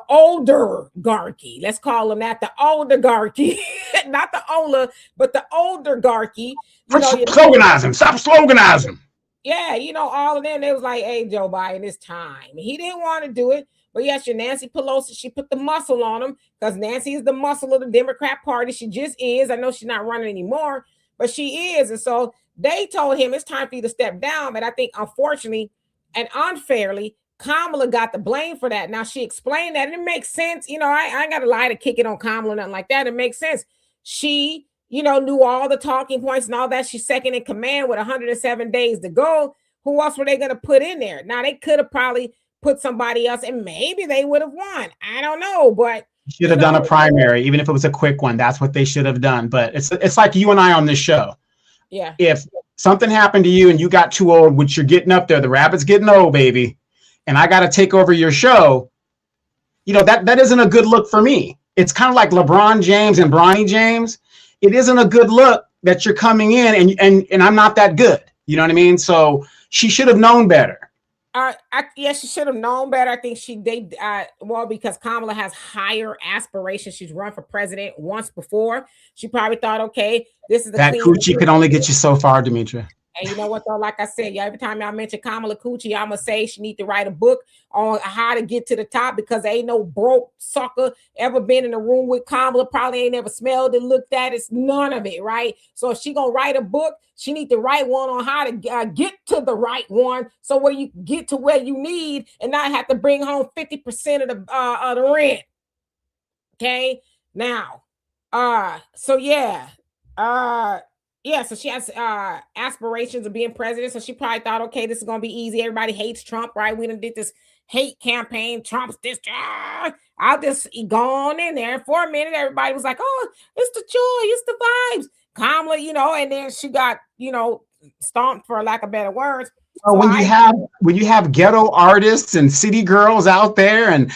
oligarchy. Let's call them that, the oligarchy, not the Ola, but the oligarchy. Sloganize him. Stop sloganizing. Yeah, all of them. They was like, "Hey, Joe Biden, it's time." He didn't want to do it. But yes, your Nancy Pelosi, she put the muscle on him because Nancy is the muscle of the Democrat Party. She just is. I know she's not running anymore, but she is. And so they told him it's time for you to step down. But I think, unfortunately and unfairly, Kamala got the blame for that. Now, she explained that, and it makes sense. I ain't got to lie to kick it on Kamala or nothing like that. It makes sense. She, knew all the talking points and all that. She's second in command with 107 days to go. Who else were they going to put in there? Now, they could have probably put somebody else, and maybe they would have won. I don't know, but should have done a primary, even if it was a quick one. That's what they should have done. But it's like you and I on this show. Yeah. If something happened to you and you got too old, which you're getting up there, the rabbit's getting old, baby, and I got to take over your show, that isn't a good look for me. It's kind of like LeBron James and Bronny James. It isn't a good look that you're coming in and I'm not that good. You know what I mean? So she should have known better. She should have known better. I think because Kamala has higher aspirations. She's run for president once before. She probably thought, okay, this is that coochie could only get you so far, Demetra. And you know what though? Like I said, every time y'all mention Kamala Coochie, I'm gonna say she need to write a book on how to get to the top because ain't no broke sucker ever been in a room with Kamala. Probably ain't ever smelled it, looked at. It's none of it, right? So if she gonna write a book, she need to write one on how to get to the right one, so where you get to where you need and not have to bring home 50% of the rent. Okay, now, so yeah, yeah, so she has aspirations of being president. So she probably thought, okay, this is going to be easy. Everybody hates Trump, right? We done did this hate campaign. Trump's this. I'll just go on in there. For a minute, everybody was like, oh, it's the joy. It's the vibes. Kamala, and then she got, stomped, for lack of better words. So when you have ghetto artists and city girls out there and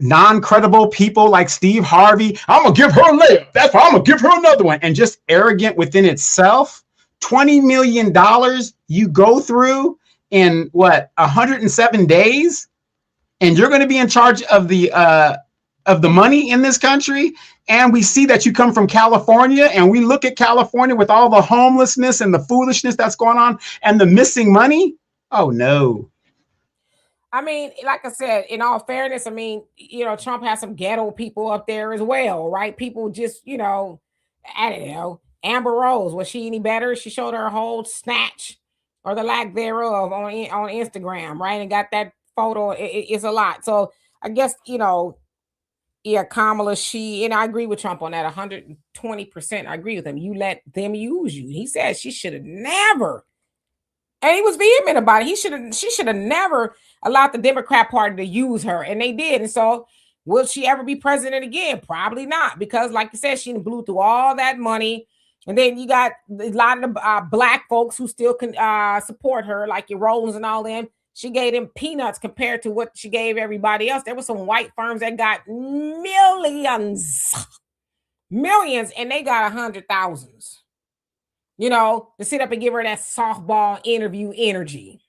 non-credible people like Steve Harvey, I'm gonna give her a layup. That's why I'm gonna give her another one. And just arrogant within itself. $20 million you go through in 107 days? and you're going to be in charge of the money in this country. And we see that you come from California, and we look at California with all the homelessness and the foolishness that's going on and the missing money. Oh no. I mean, like I said, in all fairness, I mean, Trump has some ghetto people up there as well, right? People just, I don't know. Amber Rose, was she any better? She showed her whole snatch or the lack thereof on Instagram, right? And got that photo. It's a lot. So I guess, yeah, Kamala, and I agree with Trump on that 120%. I agree with him. You let them use you. He said she should have never, and he was vehement about it. She should have never allowed the Democrat Party to use her, and they did. And so, will she ever be president again? Probably not, because, like you said, she blew through all that money. And then you got a lot of the black folks who still can support her, like your Rollins and all them. She gave them peanuts compared to what she gave everybody else. There were some white firms that got millions, and they got 100,000s. To sit up and give her that softball interview energy.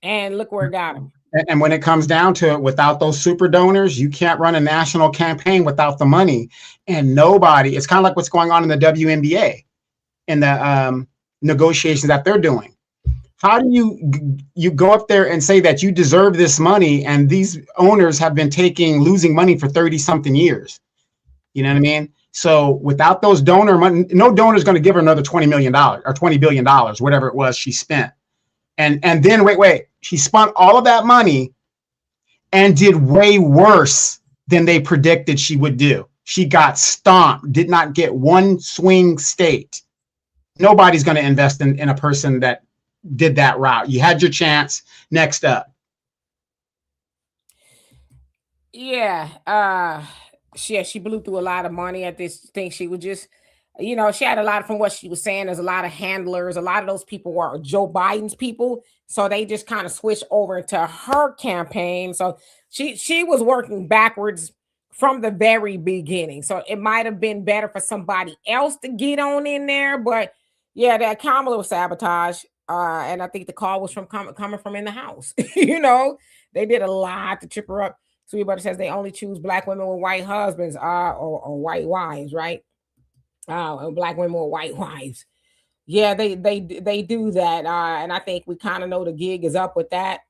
And look where it got them. And when it comes down to it, without those super donors, you can't run a national campaign without the money. And nobody, it's kind of like what's going on in the WNBA in the negotiations that they're doing. How do you go up there and say that you deserve this money, and these owners have been losing money for 30 something years? You know what I mean? So without those donor money, no donor is going to give her another $20 million or $20 billion, whatever it was she spent. And then wait, she spent all of that money and did way worse than they predicted she would do. She got stomped, did not get one swing state. Nobody's going to invest in a person that did that route. You had your chance. Next up. Yeah. She blew through a lot of money at this thing. She would just, she had a lot from what she was saying. There's a lot of handlers. A lot of those people were Joe Biden's people. So they just kind of switched over to her campaign. So she was working backwards from the very beginning. So it might have been better for somebody else to get on in there. But yeah, that Kamala was sabotage. And I think the call was coming from in the house. They did a lot to trip her up. Sweet Butter says they only choose black women with white husbands or white wives, right? Black women with white wives. Yeah, they do that. And I think we kind of know the gig is up with that.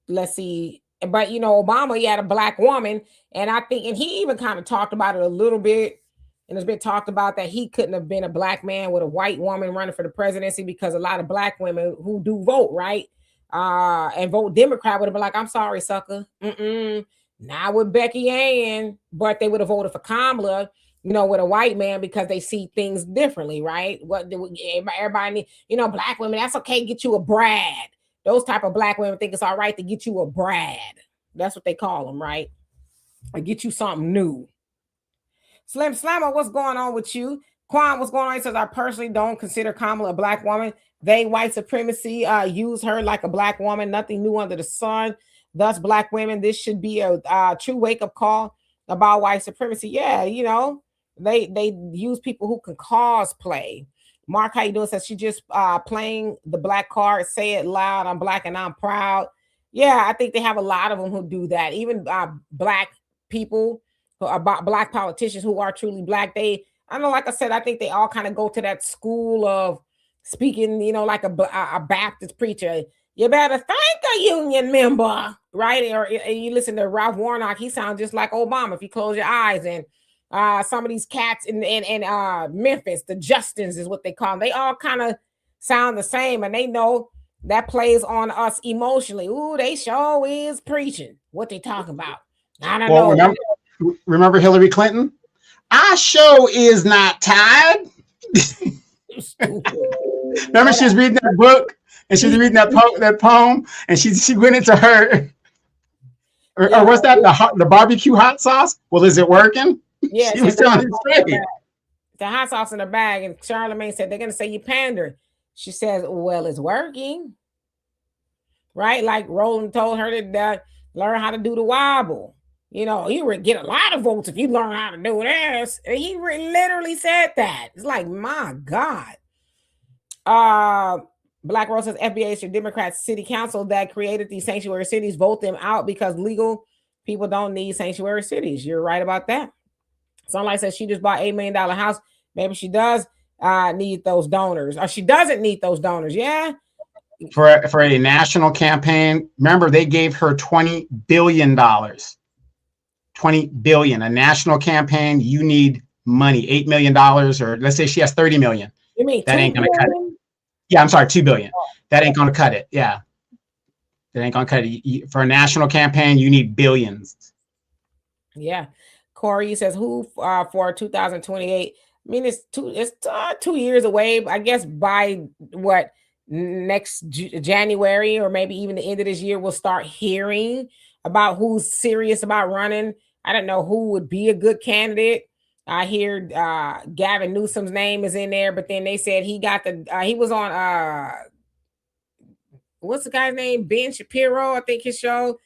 Let's see. But Obama, he had a black woman, and I think, and he even kind of talked about it a little bit. And it's been talked about that he couldn't have been a black man with a white woman running for the presidency, because a lot of black women who do vote, right? And vote Democrat would have been like, I'm sorry, sucker. Not with Becky Ann, but they would have voted for Kamala, with a white man, because they see things differently, right? What everybody need, black women, that's okay, get you a Brad. Those type of black women think it's all right to get you a Brad. That's what they call them, right? Or get you something new. Slim Slammer, what's going on with you? Quan, what's going on? He says, I personally don't consider Kamala a black woman. They white supremacy use her like a black woman. Nothing new under the sun. Thus, black women, this should be a true wake-up call about white supremacy. Yeah, they use people who can cosplay. Mark, how you doing? Says she just playing the black card. Say it loud. I'm black and I'm proud. Yeah, I think they have a lot of them who do that. Even black people, about black politicians who are truly black. I know, like I said, I think they all kind of go to that school of speaking, like a Baptist preacher. You better thank a union member, right? Or you listen to Ralph Warnock, he sounds just like Obama if you close your eyes. And some of these cats in Memphis, the Justins is what they call them. They all kind of sound the same, and they know that plays on us emotionally. Ooh, they sure is preaching what they talking about. I don't know. Remember Hillary Clinton? I sure is not tired. Remember, she was reading that book, and she was reading that poem, and she went into her, or was that the barbecue hot sauce? Well, is it working? Yeah, she was telling it straight. The hot sauce in the bag, and Charlamagne said they're gonna say you pander. She says, "Well, it's working." Right, like Roland told her to learn how to do the wobble. You would get a lot of votes if you learn how to do this. And he literally said that. It's like, my God. Black Rose says FBA is your Democrat city council that created these sanctuary cities. Vote them out because legal people don't need sanctuary cities. You're right about that. Sunlight says she just bought $8 million house. Maybe she does need those donors, or she doesn't need those donors. Yeah. For a national campaign, remember they gave her $20 billion. $20 billion. A national campaign, you need money. $8 million, or let's say she has 30 million. You mean that ain't gonna cut it? Yeah, I'm sorry, $2 billion. That ain't gonna cut it. Yeah, that ain't gonna cut it. For a national campaign, you need billions. Yeah. Corey says who for 2028. I mean, it's 2 years away. I guess by what next January or maybe even the end of this year, we'll start hearing about who's serious about running. I don't know who would be a good candidate. I hear Gavin Newsom's name is in there, but then they said he got he was on what's the guy's name? Ben Shapiro, I think his show.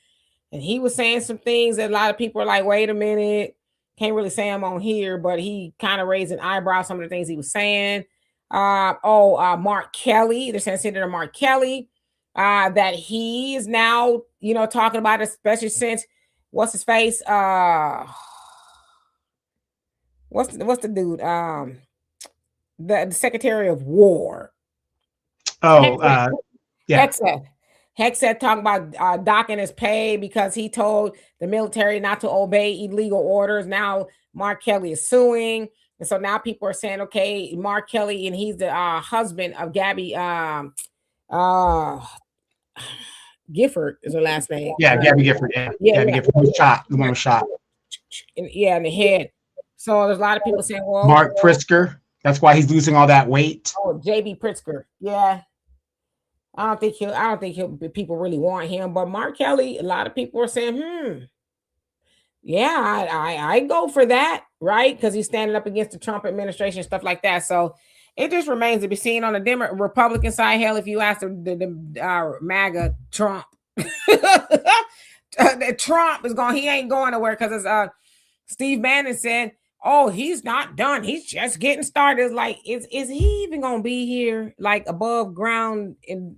And he was saying some things that a lot of people are like, wait a minute, can't really say I'm on here, but he kind of raised an eyebrow some of the things he was saying. Mark Kelly, they're saying Senator Mark Kelly, that he is now, talking about it, especially since what's his face? What's the dude? The Secretary of War. Yeah. Hegseth talking about docking his pay because he told the military not to obey illegal orders. Now Mark Kelly is suing. And so now people are saying, okay, Mark Kelly, and he's the husband of Gabby Gifford is her last name. Yeah, Gabby Gifford. Gabby Gifford was shot. The one was shot. In the head. So there's a lot of people saying, well, Mark Pritzker. That's why he's losing all that weight. Oh, JB Pritzker. Yeah. I don't think people really want him, but Mark Kelly, a lot of people are saying, yeah, I go for that, right? Because he's standing up against the Trump administration, stuff like that. So it just remains to be seen on the Republican side. Hell, if you ask the MAGA Trump, Trump is he ain't going nowhere because it's Steve Bannon said, oh, he's not done. He's just getting started. It's like, is he even gonna be here, like above ground? In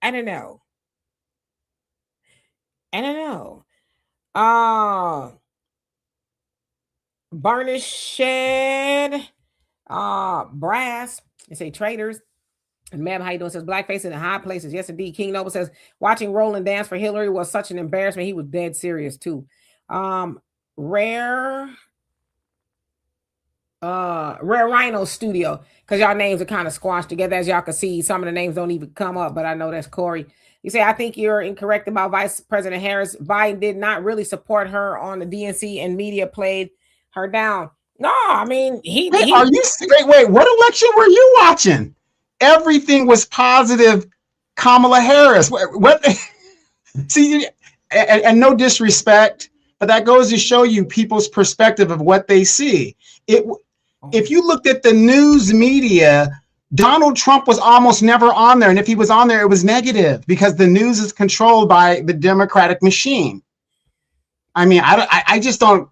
I don't know. Burnish shed, brass. They say traders. And ma'am, how you doing? Says blackface in the high places. Yes, indeed. King Noble says watching Roland dance for Hillary was such an embarrassment. He was dead serious too. Rare Rhino Studio, because y'all names are kind of squashed together. As y'all can see, some of the names don't even come up, but I know that's Corey. You say, I think you're incorrect about Vice President Harris. Biden did not really support her on the DNC, and media played her down. No, I mean, wait, what election were you watching? Everything was positive Kamala Harris. What? See, and no disrespect, but that goes to show you people's perspective of what they see. If you looked at the news media, Donald Trump was almost never on there. And if he was on there, it was negative because the news is controlled by the Democratic machine. I mean, the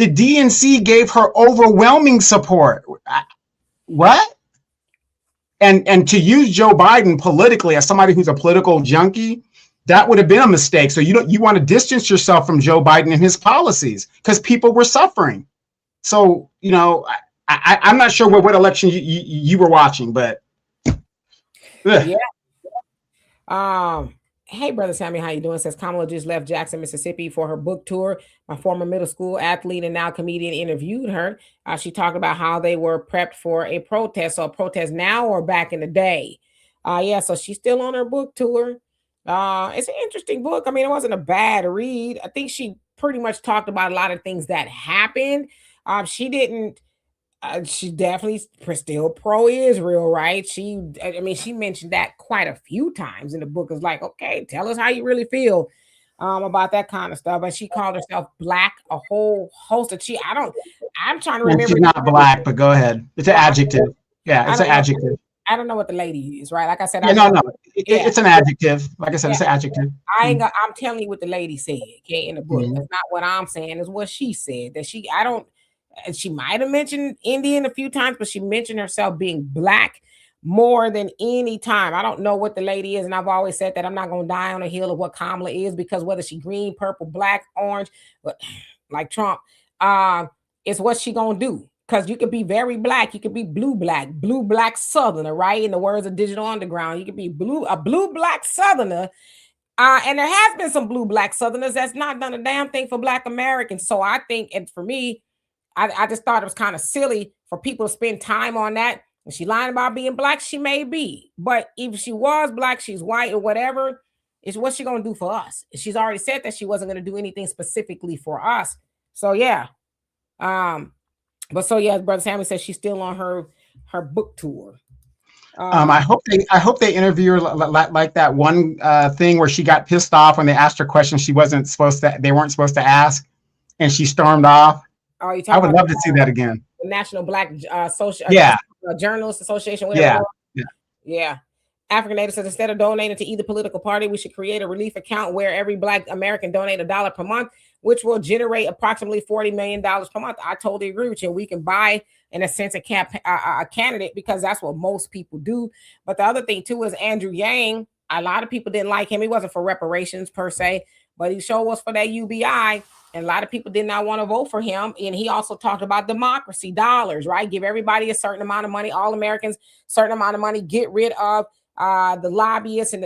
DNC gave her overwhelming support. What? And to use Joe Biden politically as somebody who's a political junkie, that would have been a mistake. So you want to distance yourself from Joe Biden and his policies because people were suffering. So, I'm not sure what election you were watching, but yeah. Hey, brother Sammy, how you doing? Says Kamala just left Jackson, Mississippi for her book tour. My former middle school athlete and now comedian interviewed her. She talked about how they were prepped for a protest. So a protest now or back in the day. So she's still on her book tour. It's an interesting book. I mean, it wasn't a bad read. I think she pretty much talked about a lot of things that happened. She definitely still pro-Israel, right? She mentioned that quite a few times in the book. It's like, okay, tell us how you really feel about that kind of stuff. But she called herself black, a whole host of I'm trying to remember. She's not black, but go ahead. It's an adjective. Yeah, it's an adjective. I don't know what the lady is, right? Like I said, it's an adjective. Like I said, it's an adjective. I'm telling you what the lady said, okay, in the book. That's not what I'm saying, is what she said. That she might have mentioned Indian a few times, but she mentioned herself being black. more than any time. I don't know what the lady is, and I've always said that I'm not going to die on a hill of what Kamala is, because whether she green, purple, black, orange, but like Trump, it's what she gonna do. Because you could be very black, you could be blue black southerner, right? In the words of Digital Underground, you could be a blue black southerner. And there has been some blue black southerners that's not done a damn thing for black Americans. So I think, and for me, I just thought it was kind of silly for people to spend time on that. If she lying about being black, she may be. But if she was black, she's white or whatever, is what's she gonna do for us? She's already said that she wasn't gonna do anything specifically for us. So yeah. But so yeah, Brother Sammy says she's still on her book tour. I hope they interview her like that one thing where she got pissed off when they asked her questions they weren't supposed to ask, and she stormed off. Oh, I would love to see that again. The National Black Journalists Association. Whatever. Yeah. African Native says instead of donating to either political party, we should create a relief account where every Black American donate $1 per month, which will generate approximately $40 million per month. I totally agree with you. We can buy, in a sense, a candidate, because that's what most people do. But the other thing too is Andrew Yang. A lot of people didn't like him. He wasn't for reparations per se, but he sure was for that UBI. And a lot of people did not want to vote for him. And he also talked about democracy, dollars, right? Give everybody a certain amount of money, all Americans, certain amount of money, get rid of the lobbyists and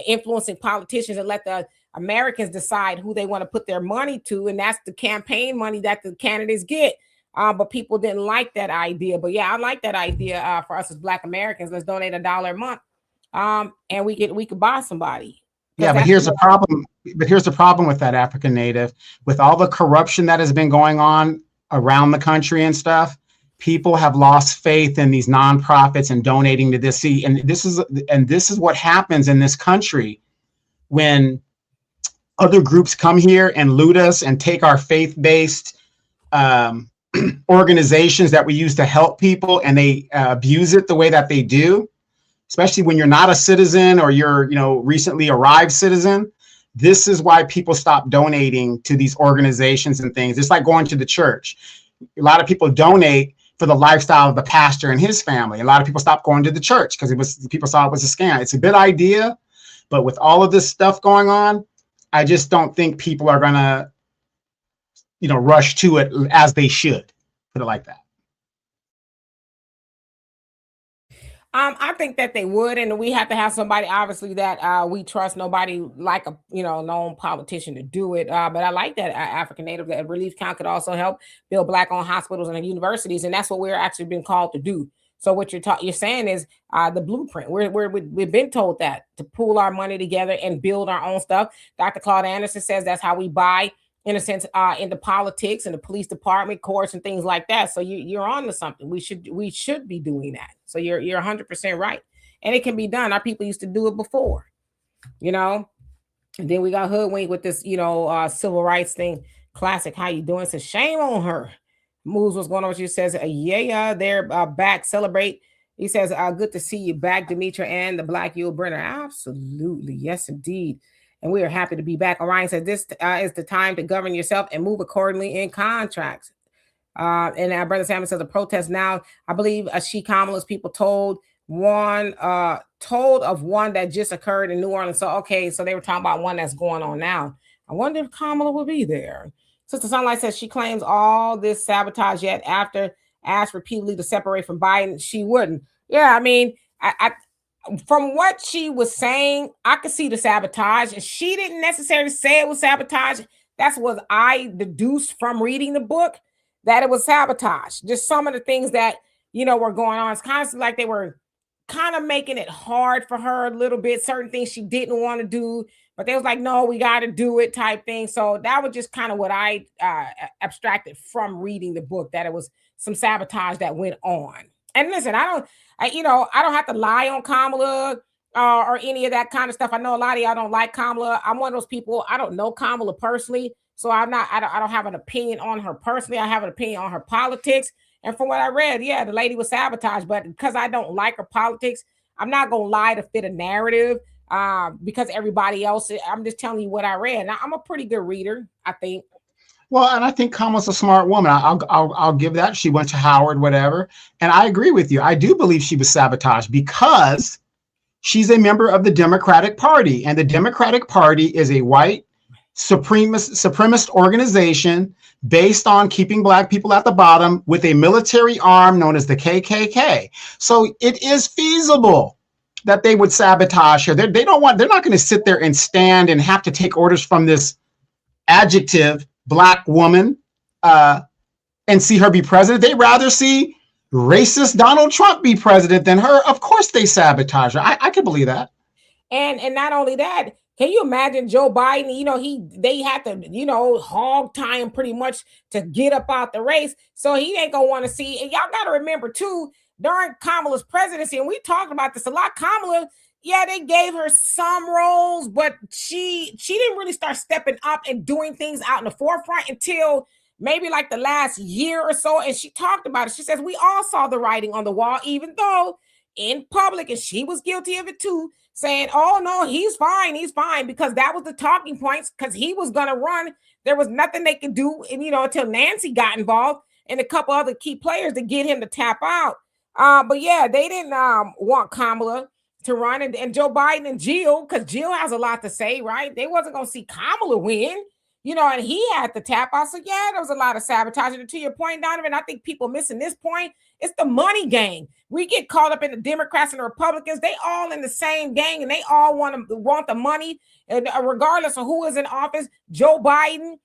influencing politicians, and let the Americans decide who they want to put their money to. And that's the campaign money that the candidates get. But people didn't like that idea. But yeah, I like that idea for us as Black Americans. Let's donate $1 a month. And we could buy somebody. Yeah, but here's the problem. But here's the problem with that, African Native, with all the corruption that has been going on around the country and stuff. People have lost faith in these nonprofits and donating to this. See, and this is what happens in this country when other groups come here and loot us and take our faith-based organizations that we use to help people, and they abuse it the way that they do. Especially when you're not a citizen or you're, recently arrived citizen. This is why people stop donating to these organizations and things. It's like going to the church. A lot of people donate for the lifestyle of the pastor and his family. A lot of people stopped going to the church because people saw it was a scam. It's a good idea, but with all of this stuff going on, I just don't think people are gonna, rush to it as they should. Put it like that. I think that they would, and we have to have somebody, obviously, that we trust. Nobody like a known politician to do it. But I like that African Native that relief count could also help build Black-owned hospitals and universities, and that's what we're actually been called to do. So what you're saying is the blueprint. We've been told that to pool our money together and build our own stuff. Dr. Claude Anderson says that's how we buy, in a sense, into politics and the police department, courts, and things like that. So you're on to something. We should be doing that. So you're 100% right, and it can be done. Our people used to do it before, And then we got hoodwinked with this, civil rights thing. Classic. How you doing? So shame on her. Moves, what's going on with you? Says, yeah, they're back. Celebrate. He says, good to see you back, Demetra and the Black Yule Brenner. Absolutely, yes, indeed. And we are happy to be back. Orion says this is the time to govern yourself and move accordingly in contracts. And our brother Salmon says the protest now. I believe Kamala's people told of one that just occurred in New Orleans. So okay, so they were talking about one that's going on now. I wonder if Kamala will be there. Sister Sunlight says she claims all this sabotage, yet after asked repeatedly to separate from Biden, she wouldn't. Yeah, I mean, I from what she was saying, I could see the sabotage. And she didn't necessarily say it was sabotage. That's what I deduced from reading the book, that it was sabotage. Just some of the things that, were going on. It's kind of like they were kind of making it hard for her a little bit. Certain things she didn't want to do, but they was like, no, we got to do it type thing. So that was just kind of what I abstracted from reading the book, that it was some sabotage that went on. And listen, I don't have to lie on Kamala or any of that kind of stuff. I know a lot of y'all don't like Kamala. I'm one of those people. I don't know Kamala personally, so I don't have an opinion on her personally. I have an opinion on her politics. And from what I read, yeah, the lady was sabotaged. But because I don't like her politics, I'm not gonna lie to fit a narrative. Because everybody else, I'm just telling you what I read. Now, I'm a pretty good reader, I think. Well, and I think Kamala's a smart woman. I'll give that. She went to Howard, whatever. And I agree with you. I do believe she was sabotaged because she's a member of the Democratic Party, and the Democratic Party is a white supremacist organization based on keeping black people at the bottom with a military arm known as the KKK. So it is feasible that they would sabotage her. They're not going to sit there and stand and have to take orders from this adjective black woman and see her be president. They'd rather see racist Donald Trump be president than her. Of course they sabotage her. I can believe that. And not only that, can you imagine Joe Biden? You know, they had to, hog tie him pretty much to get up out the race. So he ain't gonna want to see. And y'all got to remember too, during Kamala's presidency, and we talked about this a lot. Kamala, yeah, they gave her some roles, but she didn't really start stepping up and doing things out in the forefront until maybe like the last year or so. And she talked about it. She says, we all saw the writing on the wall, even though in public, and she was guilty of it too, saying, oh no, he's fine, because that was the talking points, because he was going to run. There was nothing they could do, and until Nancy got involved and a couple other key players to get him to tap out. But yeah, they didn't want Kamala to run, and Joe Biden and Jill, because Jill has a lot to say, right? They wasn't going to see Kamala win, and he had to tap out. So yeah, there was a lot of sabotage. And to your point, Donovan, I think people missing this point. It's the money game. We get caught up in the Democrats and the Republicans. They all in the same gang, and they all want the money, and regardless of who is in office. Joe Biden,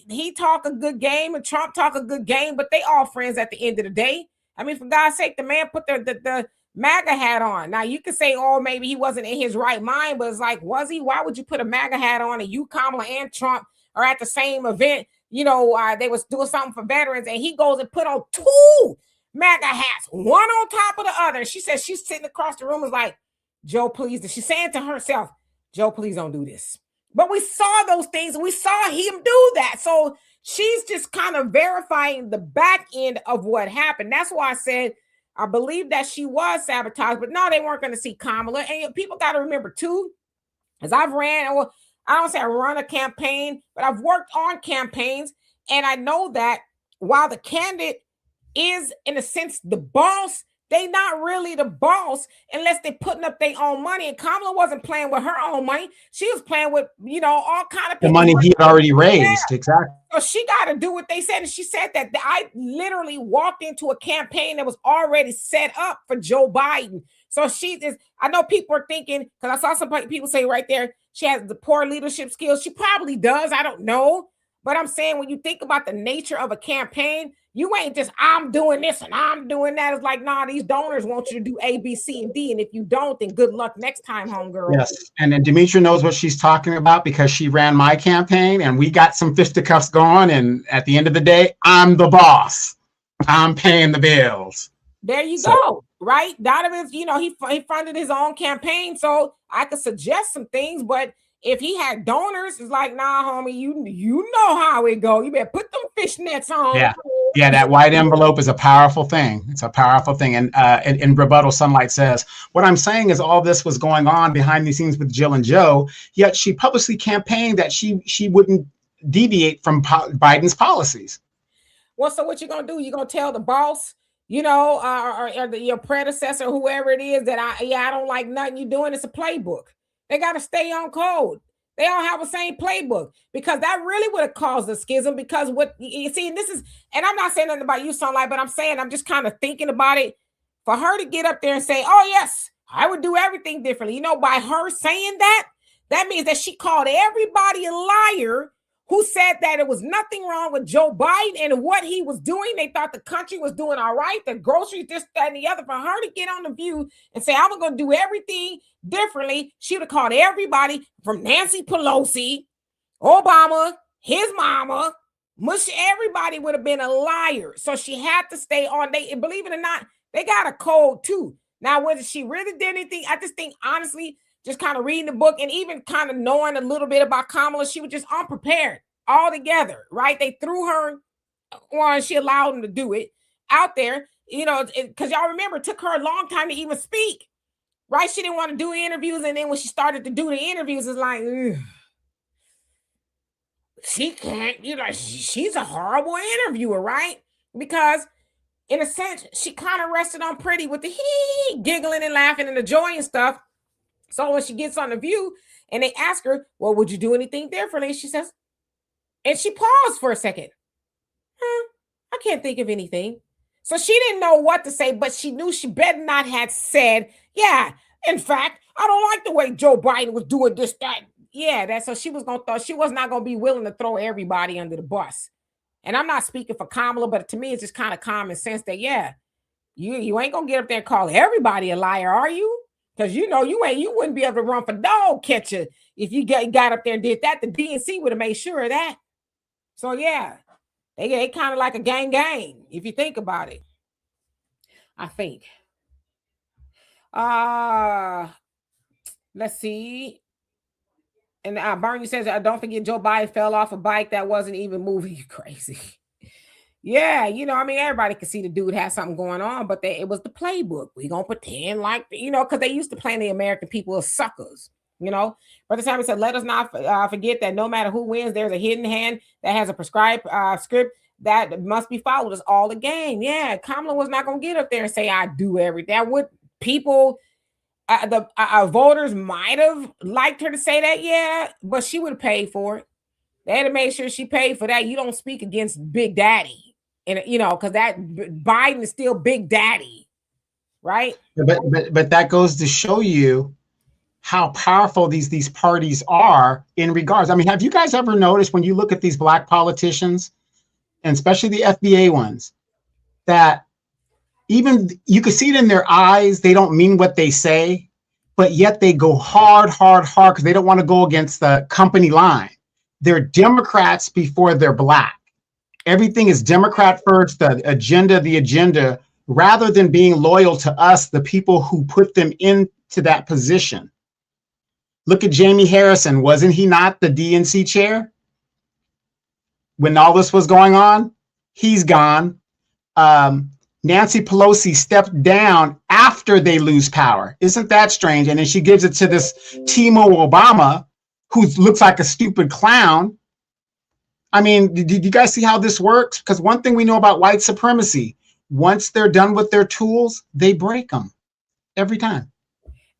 he talk a good game, and Trump talk a good game, but they all friends at the end of the day. I mean, for God's sake, the man put the MAGA hat on. Now you could say, oh, maybe he wasn't in his right mind, but it's like, was he? Why would you put a MAGA hat on and you, Kamala, and Trump are at the same event? They was doing something for veterans, and he goes and put on two MAGA hats, one on top of the other. She says she's sitting across the room, is like, Joe, please. She's saying to herself, Joe, please don't do this. But we saw those things, and we saw him do that. So she's just kind of verifying the back end of what happened. That's why I said I believe that she was sabotaged, but no, they weren't going to see Kamala. And people got to remember too, as I've ran, well, I don't say I run a campaign, but I've worked on campaigns, and I know that while the candidate is in a sense the boss, they not really the boss unless they putting up their own money. And Kamala wasn't playing with her own money. She was playing with, all kind of the money he had already raised. Yeah. Exactly. So she got to do what they said. And she said that I literally walked into a campaign that was already set up for Joe Biden. So I know people are thinking, because I saw some people say right there, she has the poor leadership skills. She probably does. I don't know. But I'm saying, when you think about the nature of a campaign, you ain't just, I'm doing this and I'm doing that. It's like, nah, these donors want you to do A, B, C, and D. And if you don't, then good luck next time, homegirl. Yes. And then Demetria knows what she's talking about, because she ran my campaign and we got some fisticuffs going. And at the end of the day, I'm the boss. I'm paying the bills. There you go. Right? Donovan's, he funded his own campaign. So I could suggest some things, but if he had donors, it's like, nah, homie, you know how it go. You better put them fishnets on. Yeah, that white envelope is a powerful thing. It's a powerful thing. And in rebuttal, Sunlight says, what I'm saying is all this was going on behind the scenes with Jill and Joe, yet she publicly campaigned that she wouldn't deviate from Biden's policies. Well, so what you going to do? You going to tell the boss, or your predecessor, whoever it is, that I don't like nothing you doing. It's a playbook. They got to stay on code. They all have the same playbook, because that really would have caused a schism. Because what you see, and this is, and I'm not saying nothing about you, Sunlight, but I'm just kind of thinking about it. For her to get up there and say, oh yes, I would do everything differently. By her saying that means that she called everybody a liar who said that it was nothing wrong with Joe Biden and what he was doing. They thought the country was doing all right, the groceries, this, that, and the other. For her to get on the View and say, I'm going to do everything differently, she would have called everybody from Nancy Pelosi, Obama, his mama, everybody would have been a liar. So she had to stay on. Believe it or not, they got a code too. Now, whether she really did anything, I just think, honestly, just kind of reading the book and even kind of knowing a little bit about Kamala, she was just unprepared altogether, right? They threw her on, she allowed them to do it out there, because y'all remember, it took her a long time to even speak, right? She didn't want to do interviews. And then when she started to do the interviews, it's like, ugh. she can't, she's a horrible interviewer, right? Because in a sense, she kind of rested on Pretty with the giggling and laughing and the joy and stuff. So when she gets on the View and they ask her, well, would you do anything differently? She says, and she paused for a second. I can't think of anything. So she didn't know what to say, but she knew she better not have said, yeah, in fact, I don't like the way Joe Biden was doing this, that. Yeah, that's so she was she was not gonna be willing to throw everybody under the bus. And I'm not speaking for Kamala, but to me, it's just kind of common sense that yeah, you ain't gonna get up there and call everybody a liar, are you? Because you wouldn't be able to run for dog catcher if you got up there and did that. The DNC would have made sure of that. So yeah, they kind of like a gang if you think about it. I think. Let's see. And Bernie says, don't forget Joe Biden fell off a bike that wasn't even moving. You crazy. Yeah, everybody could see the dude had something going on, but it was the playbook. We gonna pretend like, because they used to play the American people as suckers, Brother Simon said, let us not forget that no matter who wins, there's a hidden hand that has a prescribed script that must be followed. It's all a game. Yeah, Kamala was not gonna get up there and say, I do everything. That would people... the voters might have liked her to say that, yeah, but she would have paid for it. They had to make sure she paid for that. You don't speak against Big Daddy, and because that Biden is still Big Daddy, right? But that goes to show you how powerful these parties are in regards. I mean, have you guys ever noticed when you look at these black politicians, and especially the FBA ones, that even you can see it in their eyes, they don't mean what they say, but yet they go hard because they don't want to go against the company line. They're Democrats before they're black. Everything is Democrat first, the agenda, rather than being loyal to us, the people who put them into that position. Look at Jamie Harrison. Wasn't he not the DNC chair when all this was going on? He's gone. Nancy Pelosi stepped down after they lose power. Isn't that strange? And then she gives it to this Timo Obama, who looks like a stupid clown. I mean, did you guys see how this works? Because one thing we know about white supremacy, once they're done with their tools, they break them every time.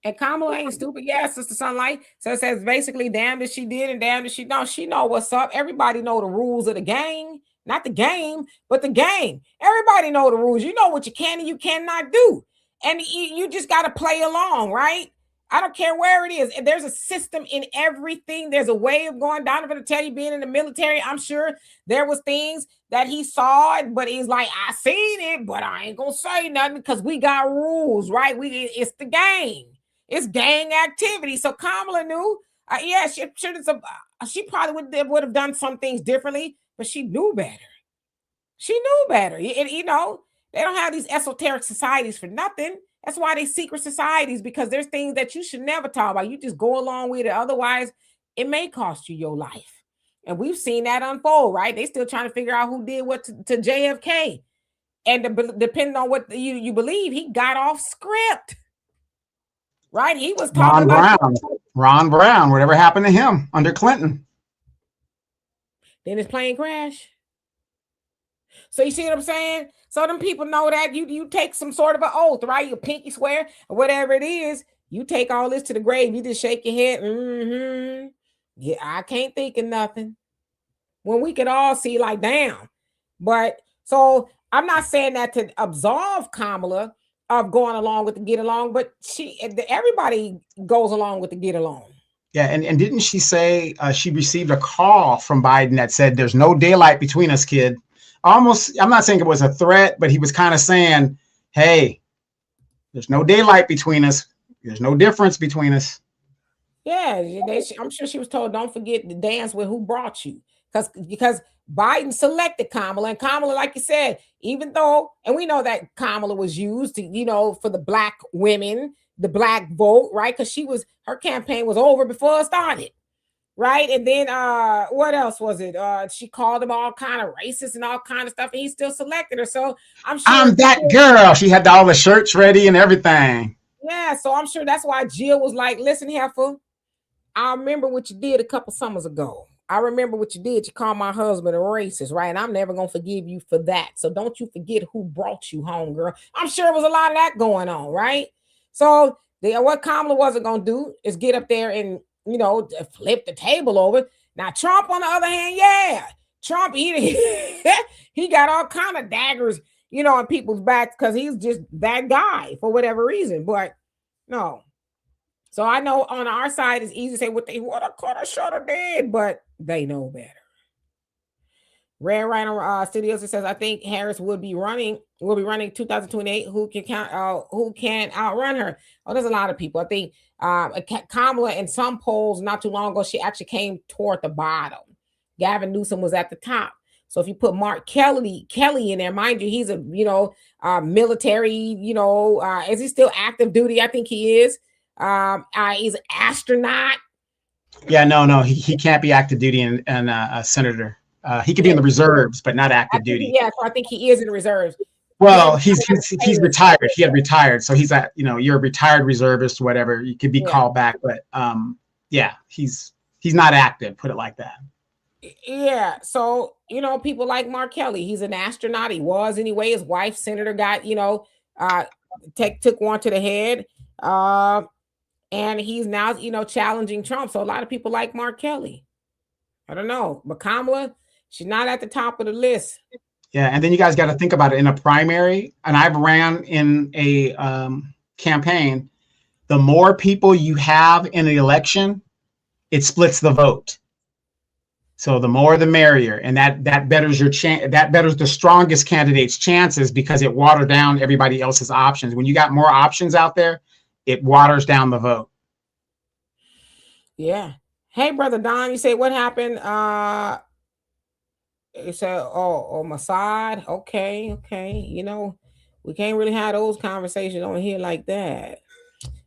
And Kamala ain't stupid. Yeah, Sister Sunlight. So it says basically, damn if she did and damn if she don't. She know what's up. Everybody know the rules of the game. Not the game, but the game. Everybody know the rules. You know what you can and you cannot do. And you just got to play along, right? I don't care where it is. There's a system in everything. There's a way of going. Donovan to tell you, being in the military, I'm sure there was things that he saw, but he's like, I seen it, but I ain't going to say nothing because we got rules, right? It's the game. It's gang activity. So Kamala knew, yeah, she probably would have done some things differently, but she knew better. She knew better. They don't have these esoteric societies for nothing. That's why they secret societies, because there's things that you should never talk about. You just go along with it. Otherwise, it may cost you your life. And we've seen that unfold, right? They still trying to figure out who did what to JFK. And depending on what you believe, he got off script. Right? He was talking Ron Brown, whatever happened to him under Clinton. Then his plane crash. So you see what I'm saying? So them people know that you take some sort of an oath, right? You pinky swear or whatever it is. You take all this to the grave. You just shake your head. Mm-hmm. Yeah, I can't think of nothing. When we could all see like, damn. But so I'm not saying that to absolve Kamala of going along with the get along, but everybody goes along with the get along. Yeah, and didn't she say she received a call from Biden that said, there's no daylight between us, kid? Almost, I'm not saying it was a threat, but he was kind of saying, hey, there's no daylight between us. There's no difference between us. Yeah, I'm sure she was told, don't forget to dance with who brought you. Because Biden selected Kamala, and Kamala, like you said, even though, and we know that Kamala was used to, for the black women, the black vote, right? Because her campaign was over before it started. Right. And then what else was it? She called him all kind of racist and all kind of stuff. And he still selected her. So I'm sure I'm that girl. She had all the shirts ready and everything. Yeah. So I'm sure that's why Jill was like, listen, Heifer, I remember what you did a couple summers ago. I remember what you did. You called my husband a racist, right? And I'm never gonna forgive you for that. So don't you forget who brought you home, girl. I'm sure it was a lot of that going on, right? So what Kamala wasn't gonna do is get up there and flip the table over. Now Trump, on the other hand, yeah, Trump he got all kind of daggers, on people's backs because he's just that guy for whatever reason. But no. So I know on our side it's easy to say what they would have, could have, should have did, but they know better. Red Rhino Studios, it says, I think Harris will be running 2028. Who can outrun her? Oh, there's a lot of people. I think Kamala, in some polls not too long ago, she actually came toward the bottom. Gavin Newsom was at the top. So if you put Mark Kelly in there, mind you, he's a military, is he still active duty? I think he is. He's an astronaut. Yeah, no, he can't be active duty and a senator. He could be in the reserves, but not active duty. Yeah, so I think he is in the reserves. Well, he's retired. He had retired, so he's you're a retired reservist, whatever. You could be called back, but yeah, he's not active. Put it like that. Yeah, so people like Mark Kelly. He's an astronaut. He was anyway. His wife, senator, got took one to the head. And he's now, challenging Trump. So a lot of people like Mark Kelly. I don't know. But Kamala, she's not at the top of the list. Yeah. And then you guys got to think about it in a primary. And I've ran in a campaign. The more people you have in an election, it splits the vote. So the more, the merrier. And that betters your chance. That betters the strongest candidate's chances because it waters down everybody else's options. When you got more options out there, it waters down the vote. Yeah. Hey, brother Don, you say what happened? You said, oh, Mossad. Okay. We can't really have those conversations on here like that.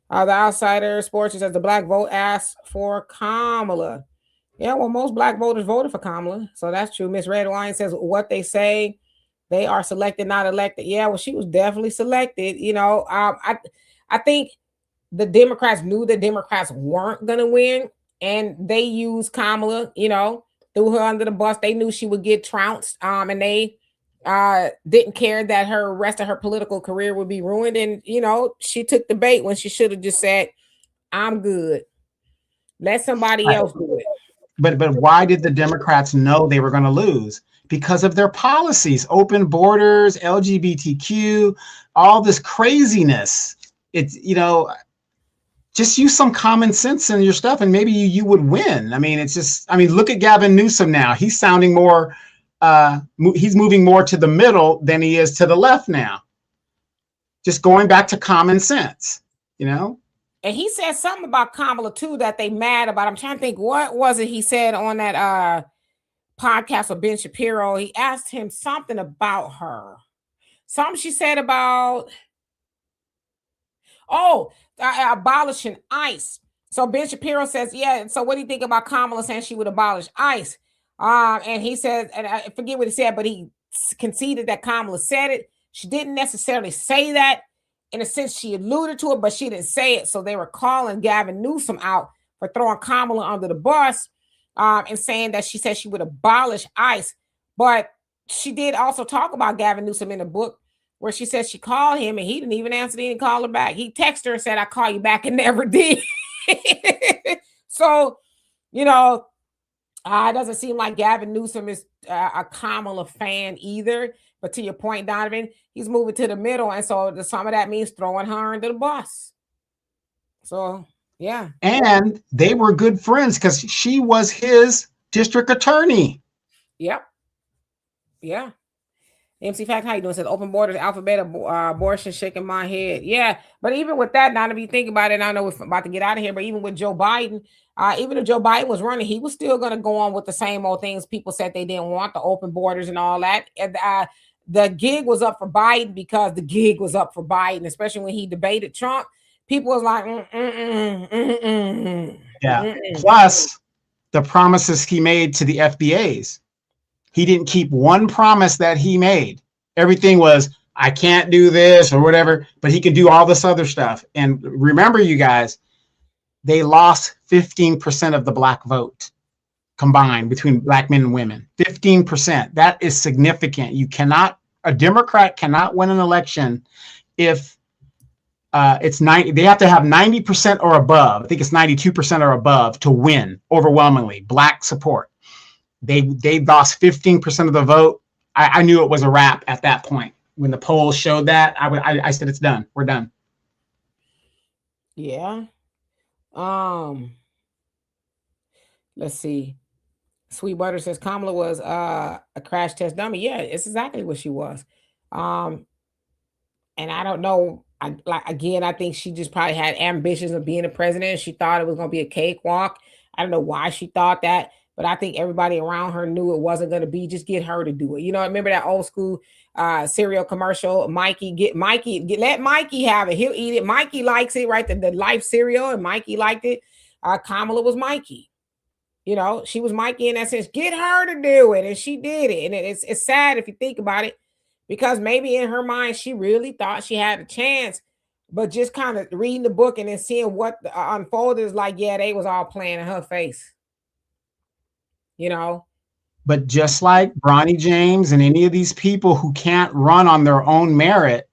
The Outsider Sports says the black vote asked for Kamala. Yeah, well, most black voters voted for Kamala, so that's true. Miss Red Wine says what they say, they are selected, not elected. Yeah, well, she was definitely selected. I think the Democrats knew the Democrats weren't going to win, and they used Kamala, threw her under the bus. They knew she would get trounced, and they didn't care that her rest of her political career would be ruined. And, she took the bait when she should have just said, I'm good. Let somebody else do it. But why did the Democrats know they were going to lose? Because of their policies, open borders, LGBTQ, all this craziness. It's, just use some common sense in your stuff and maybe you would win. I mean, look at Gavin Newsom now. He's sounding more, he's moving more to the middle than he is to the left now. Just going back to common sense, And he said something about Kamala too that they mad about. I'm trying to think, what was it he said on that podcast with Ben Shapiro? He asked him something about her. Something she said about, abolishing ICE. So Ben Shapiro says, yeah. So what do you think about Kamala saying she would abolish ICE? And he says, and I forget what he said, but he conceded that Kamala said it. She didn't necessarily say that. In a sense, she alluded to it, but she didn't say it. So they were calling Gavin Newsom out for throwing Kamala under the bus and saying that she said she would abolish ICE. But she did also talk about Gavin Newsom in the book where she said she called him and he didn't even answer. He didn't call her back. He texted her and said, I'll call you back, and never did. So, it doesn't seem like Gavin Newsom is a Kamala fan either. But to your point, Donovan, he's moving to the middle. And so some of that means throwing her under the bus. So, yeah. And they were good friends because she was his district attorney. Yep. Yeah. MC Fact, how you doing? Says open borders, alphabet, abortion, shaking my head. Yeah. But even with that, now if you think about it, I know we're about to get out of here, but even with Joe Biden, even if Joe Biden was running, he was still going to go on with the same old things people said they didn't want, the open borders and all that. And, the gig was up for Biden because the gig was up for Biden, especially when he debated Trump. People was like, Yeah. Plus the promises he made to the FBAs. He didn't keep one promise that he made. Everything was, I can't do this or whatever, but he can do all this other stuff. And remember, you guys, they lost 15% of the black vote. combined between black men and women. 15%. That is significant. A Democrat cannot win an election if it's 90. They have to have 90% or above. I think it's 92% or above to win overwhelmingly black support. They lost 15% of the vote. I knew it was a wrap at that point. When the polls showed that, I said, it's done. We're done. Yeah. Let's see. Sweet Butter says Kamala was a crash test dummy. Yeah, it's exactly what she was. And I don't know. I think she just probably had ambitions of being a president. She thought it was going to be a cakewalk. I don't know why she thought that, but I think everybody around her knew it wasn't going to be. Just get her to do it. You know, remember that old school cereal commercial? Let Mikey have it. He'll eat it. Mikey likes it, right? The Life cereal, and Mikey liked it. Kamala was Mikey. You know, she was Mikey in that sense. Get her to do it, and she did it. And it's sad if you think about it, because maybe in her mind she really thought she had a chance, but just kind of reading the book and then seeing what unfolded is like, yeah, they was all playing in her face. You know. But just like Bronny James and any of these people who can't run on their own merit,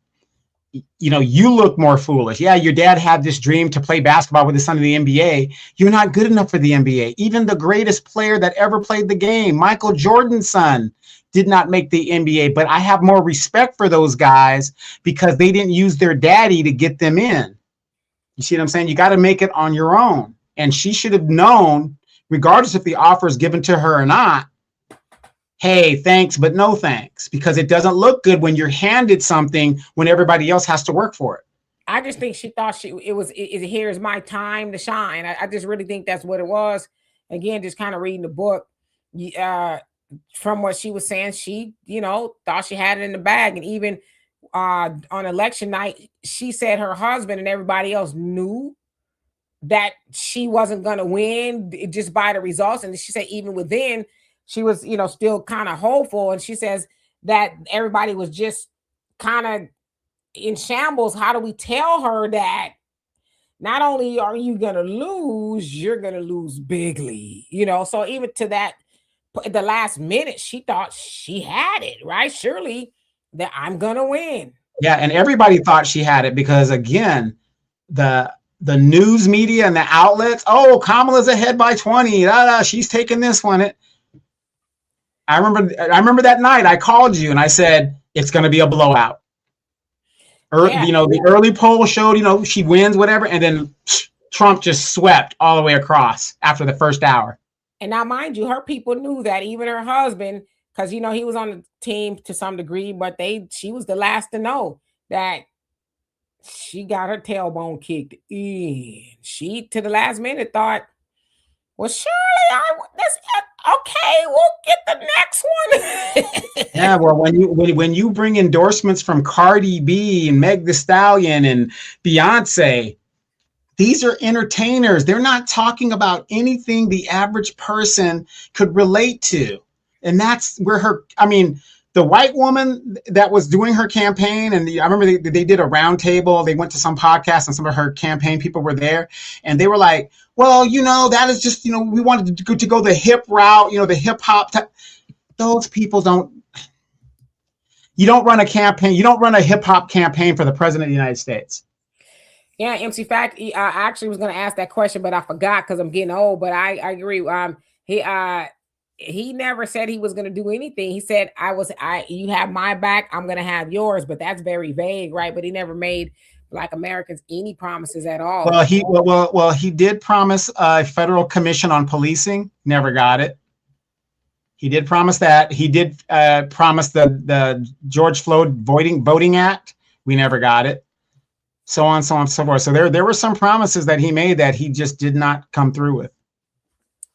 you know, you look more foolish. Yeah, your dad had this dream to play basketball with his son in the NBA. You're not good enough for the NBA. Even the greatest player that ever played the game, Michael Jordan's son, did not make the NBA. But I have more respect for those guys because they didn't use their daddy to get them in. You see what I'm saying? You got to make it on your own. And she should have known, regardless if the offer is given to her or not, hey, thanks, but no thanks, because it doesn't look good when you're handed something when everybody else has to work for it. I just think she thought here's my time to shine. I just really think that's what it was. Again, just kind of reading the book, from what she was saying, she, you know, thought she had it in the bag. And even on election night, she said her husband and everybody else knew that she wasn't going to win just by the results. And she said even within, she was, you know, still kind of hopeful. And she says that everybody was just kind of in shambles. How do we tell her that not only are you going to lose, you're going to lose bigly, you know? So even to that, the last minute, she thought she had it, right? Surely that I'm going to win. Yeah. And everybody thought she had it because, again, the news media and the outlets, oh, Kamala's ahead by 20. She's taking this one. I remember that night I called you and I said, it's going to be a blowout. Yeah. You know, the early poll showed, you know, she wins, whatever. And then Trump just swept all the way across after the first hour. And now, mind you, her people knew that, even her husband, because, you know, he was on the team to some degree, but she was the last to know that she got her tailbone kicked in. She, to the last minute, thought, well, surely okay, we'll get the next one. Yeah, well, when you bring endorsements from Cardi B and Meg Thee Stallion and Beyonce, these are entertainers. They're not talking about anything the average person could relate to. And that's where the white woman that was doing her campaign, and I remember they did a round table. They went to some podcast and some of her campaign people were there, and they were like, well, you know, that is just, you know, we wanted to go the hip route, you know, the hip hop. Those people you don't run a campaign. You don't run a hip hop campaign for the president of the United States. Yeah, MC Fact, I actually was going to ask that question, but I forgot because I'm getting old, but I agree. He never said he was going to do anything. He said, you have my back, I'm going to have yours, but that's very vague, right? But he never made Black Americans any promises at all. Well, he did promise a federal commission on policing, never got it. He did promise that. He did promise the George Floyd Voting Act. We never got it. So on, so forth. So there were some promises that he made that he just did not come through with.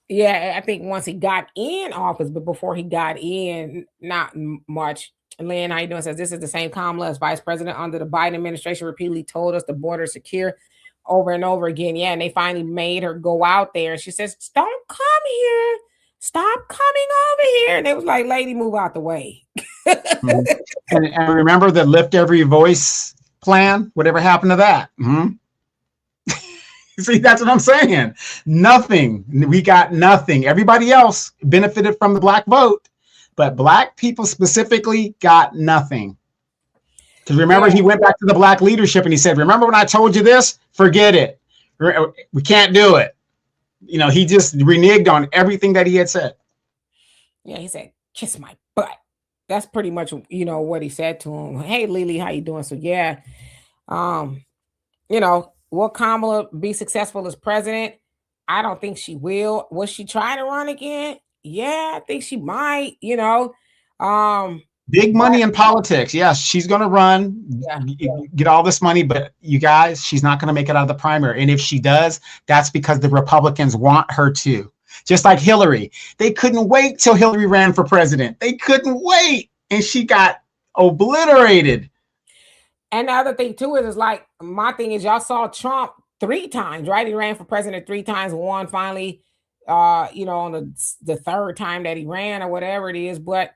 Yeah, I think once he got in office, but before he got in, not much. Lynn, how you doing? Says, this is the same Kamala as vice president under the Biden administration repeatedly told us the border is secure over and over again. Yeah, and they finally made her go out there. And she says, don't come here. Stop coming over here. And they was like, lady, move out the way. Mm-hmm. And remember the Lift Every Voice plan? Whatever happened to that? Mm-hmm. See, that's what I'm saying. Nothing. We got nothing. Everybody else benefited from the black vote, but black people specifically got nothing. Because remember, he went back to the black leadership and he said, remember when I told you this? Forget it. We can't do it. You know, he just reneged on everything that he had said. Yeah, he said, kiss my butt. That's pretty much, you know, what he said to him. Hey, Lily, how you doing? So, yeah, you know, will Kamala be successful as president? I don't think she will. Will she try to run again? Yeah, I think she might, you know. Big money in politics. Yes, she's going to run, get all this money, but you guys, she's not going to make it out of the primary. And if she does, that's because the Republicans want her to. Just like Hillary. They couldn't wait till Hillary ran for president. They couldn't wait. And she got obliterated. And the other thing, too, is like, my thing is, y'all saw Trump 3 times, right? He ran for president 3 times, won finally, you know, on the 3rd time that he ran or whatever it is. But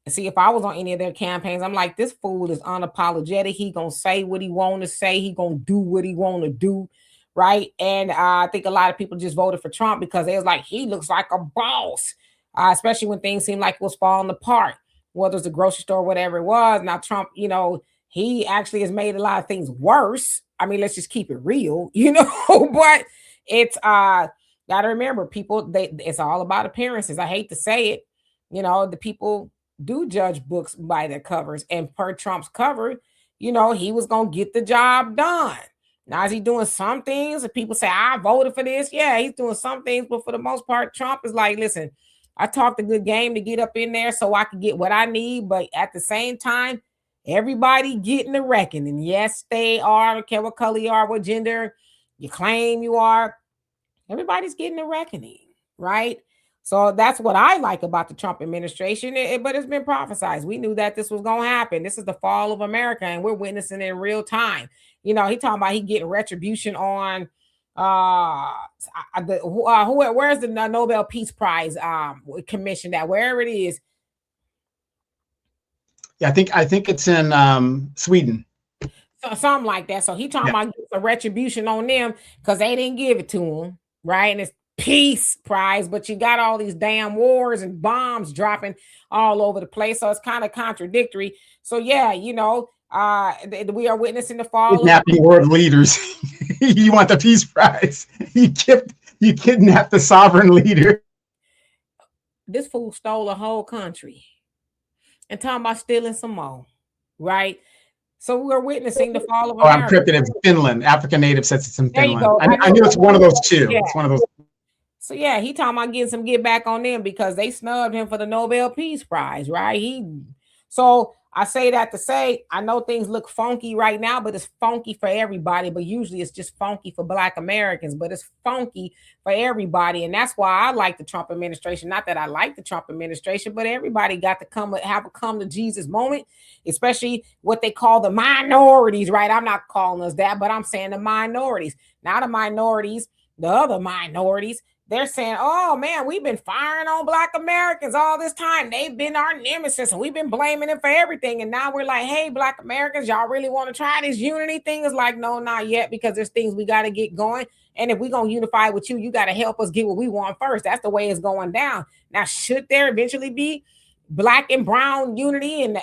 see, if I was on any of their campaigns, I'm like, this fool is unapologetic. He gonna say what he want to say. He gonna do what he want to do, right? And I think a lot of people just voted for Trump because they was like, he looks like a boss, especially when things seemed like it was falling apart, whether it's the grocery store, whatever it was. Now Trump, you know, he actually has made a lot of things worse. I mean, let's just keep it real, you know. But it's gotta remember, people, it's all about appearances. I hate to say it, you know, the people do judge books by their covers, and per Trump's cover, you know, he was gonna get the job done. Now, is he doing some things? If people say I voted for this, yeah, he's doing some things, but for the most part, Trump is like, listen, I talked a good game to get up in there so I can get what I need, but at the same time, everybody getting the reckoning. Yes, they are. I don't care what color you are, what gender you claim you are. Everybody's getting the reckoning, right? So that's what I like about the Trump administration. But it's been prophesized. We knew that this was going to happen. This is the fall of America, and we're witnessing it in real time. You know, he talking about he getting retribution on where's the Nobel Peace Prize commission, that wherever it is. Yeah, I think it's in Sweden. So, something like that. So he talking about a retribution on them because they didn't give it to him, right? And it's peace prize, but you got all these damn wars and bombs dropping all over the place, so it's kind of contradictory. So yeah, you know, we are witnessing the fall kidnapping world leaders. You want the peace prize? You kidnapped the sovereign leader. This fool stole a whole country and talking about stealing some more, right? So we're witnessing the fall of America. I'm cryptic. It's Finland. African native says it's in Finland. I knew it's one of those two. Yeah. It's one of those. So yeah, he talking about getting some get back on them because they snubbed him for the Nobel Peace Prize, right? So I say that to say, I know things look funky right now, but it's funky for everybody. But usually it's just funky for Black Americans, but it's funky for everybody. And that's why I like the Trump administration. Not that I like the Trump administration, but everybody got to have a come to Jesus moment, especially what they call the minorities, right? I'm not calling us that, but I'm saying the minorities, not the minorities, the other minorities. They're saying, oh, man, we've been firing on Black Americans all this time. They've been our nemesis, and we've been blaming them for everything. And now we're like, hey, Black Americans, y'all really want to try this unity thing? It's like, no, not yet, because there's things we got to get going. And if we're going to unify with you, you got to help us get what we want first. That's the way it's going down. Now, should there eventually be Black and brown unity and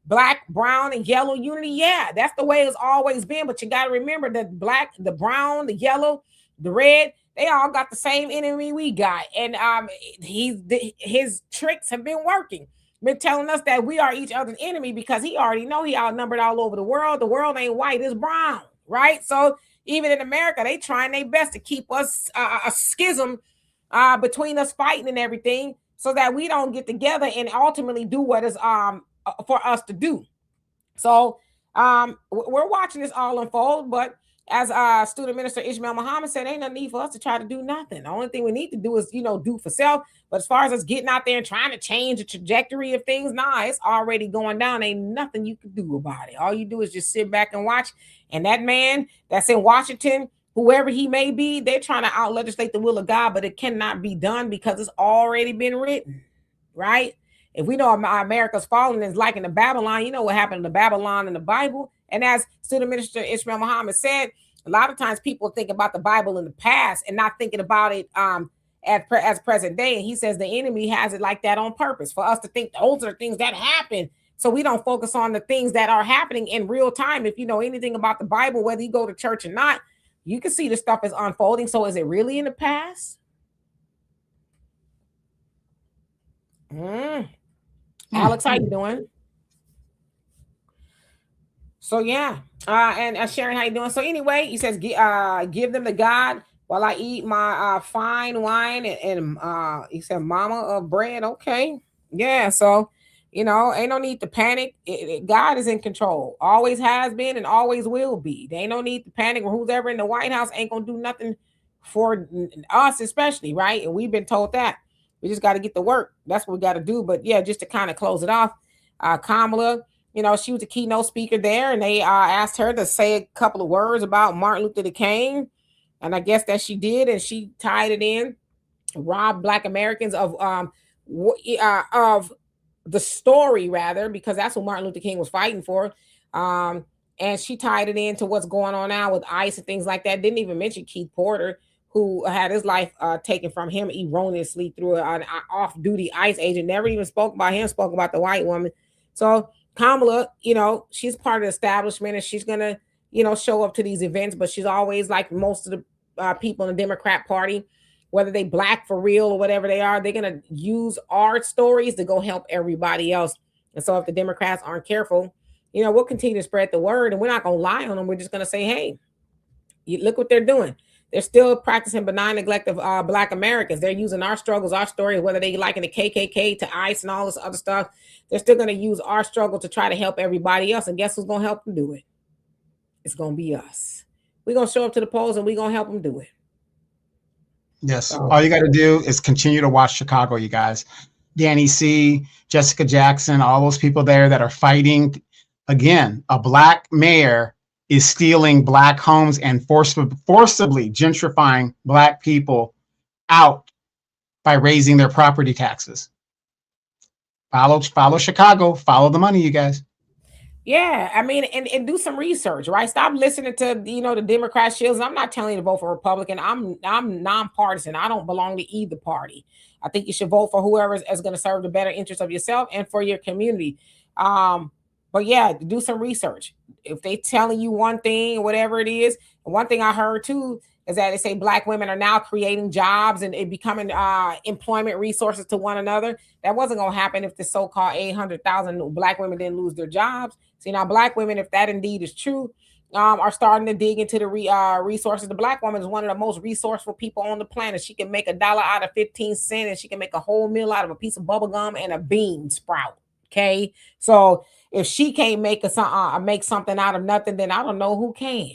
Black, brown, and yellow unity? Yeah, that's the way it's always been. But you got to remember that Black, the brown, the yellow, the red, they all got the same enemy we got. And his tricks have been working. Been telling us that we are each other's enemy because he already know he outnumbered all over the world. The world ain't white, it's brown, right? So even in America, they trying their best to keep us a schism between us fighting and everything so that we don't get together and ultimately do what is for us to do. So we're watching this all unfold, but as student minister Ishmael Muhammad said, ain't no need for us to try to do nothing. The only thing we need to do is, do for self. But as far as us getting out there and trying to change the trajectory of things, nah, it's already going down. Ain't nothing you can do about it. All you do is just sit back and watch. And that man that's in Washington, whoever he may be, they're trying to out legislate the will of God, but it cannot be done because it's already been written, right? If we know America's falling is like in the Babylon, you know what happened to Babylon in the Bible. And as student minister Ishmael Muhammad said, A lot of times people think about the Bible in the past and not thinking about it as present day. And he says the enemy has it like that on purpose for us to think those are things that happen. So we don't focus on the things that are happening in real time. If you know anything about the Bible, whether you go to church or not, you can see the stuff is unfolding. So is it really in the past? Alex, how you doing? So yeah, and Sharon, how you doing? So anyway, he says, give them to God while I eat my fine wine and he said, mama of bread. Okay, yeah. So ain't no need to panic. God is in control, always has been and always will be. There ain't no need to panic. Who's ever in the White House ain't gonna do nothing for us, especially, right? And we've been told that we just got to get to work. That's what we got to do. But yeah, just to kind of close it off, Kamala. She was a keynote speaker there, and they asked her to say a couple of words about Martin Luther King, and I guess that she did, and she tied it in, rob Black Americans of the story, rather, because that's what Martin Luther King was fighting for. And she tied it into what's going on now with ICE and things like that. Didn't even mention Keith Porter, who had his life taken from him erroneously through an off-duty ICE agent. Never even spoke about him, spoke about the white woman. So Kamala, she's part of the establishment and she's going to, show up to these events, but she's always like most of the people in the Democrat Party, whether they Black for real or whatever they are, they're going to use our stories to go help everybody else. And so if the Democrats aren't careful, we'll continue to spread the word and we're not going to lie on them. We're just going to say, hey, look what they're doing. They're still practicing benign neglect of Black Americans. They're using our struggles, our stories, whether they like in the KKK to ICE and all this other stuff. They're still going to use our struggle to try to help everybody else. And guess who's going to help them do it? It's going to be us. We're going to show up to the polls and we're going to help them do it. Yes. So, all you got to do is continue to watch Chicago, you guys. Danny C., Jessica Jackson, all those people there that are fighting. Again, a Black mayor is stealing Black homes and forcibly gentrifying Black people out by raising their property taxes. Follow Chicago, follow the money, you guys. Yeah, I mean, and do some research, right? Stop listening to the Democrat shills. I'm not telling you to vote for Republican. I'm nonpartisan. I don't belong to either party. I think you should vote for whoever is going to serve the better interest of yourself and for your community. But yeah, do some research. If they telling you one thing, whatever it is, one thing I heard too is that they say Black women are now creating jobs and it becoming employment resources to one another. That wasn't going to happen if the so-called 800,000 Black women didn't lose their jobs. See, now Black women, if that indeed is true, are starting to dig into the resources. The Black woman is one of the most resourceful people on the planet. She can make $1 out of 15 cents and she can make a whole meal out of a piece of bubble gum and a bean sprout. Okay, so if she can't make something out of nothing, then I don't know who can.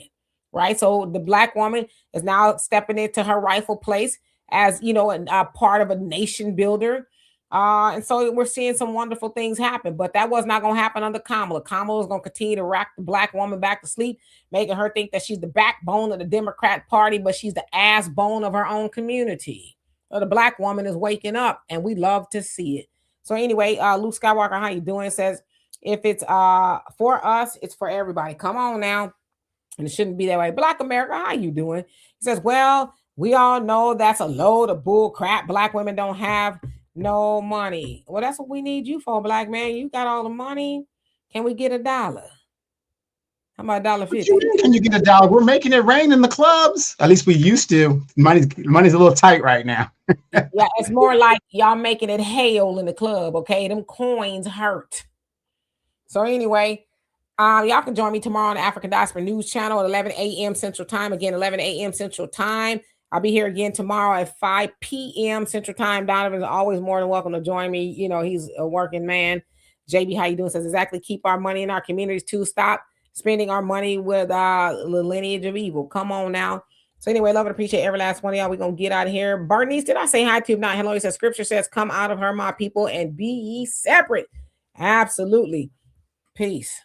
Right. So the Black woman is now stepping into her rightful place as, a part of a nation builder. And so we're seeing some wonderful things happen, but that was not going to happen under Kamala. Kamala is going to continue to rock the Black woman back to sleep, making her think that she's the backbone of the Democrat Party, but she's the ass bone of her own community. So the Black woman is waking up and we love to see it. So anyway, Luke Skywalker, how you doing? It says, if it's for us, it's for everybody. Come on now. And it shouldn't be that way. Black America, how you doing? He says, well, we all know that's a load of bull crap. Black women don't have no money. Well, that's what we need you for, Black man. You got all the money. Can we get $1? How about $1.50? Can you get $1? We're making it rain in the clubs. At least we used to. Money's a little tight right now. Yeah, it's more like y'all making it hail in the club, okay? Them coins hurt. So anyway, y'all can join me tomorrow on the African Diaspora News Channel at 11 a.m. Central Time. Again, 11 a.m. Central Time. I'll be here again tomorrow at 5 p.m. Central Time. Donovan is always more than welcome to join me. He's a working man. JB, how you doing? Says exactly. Keep our money in our communities too. Stop spending our money with the lineage of evil. Come on now. So anyway, love and appreciate every last one of y'all. We're going to get out of here. Bernice, did I say hi to you? Not hello. He says, scripture says, come out of her, my people, and be ye separate. Absolutely. Peace.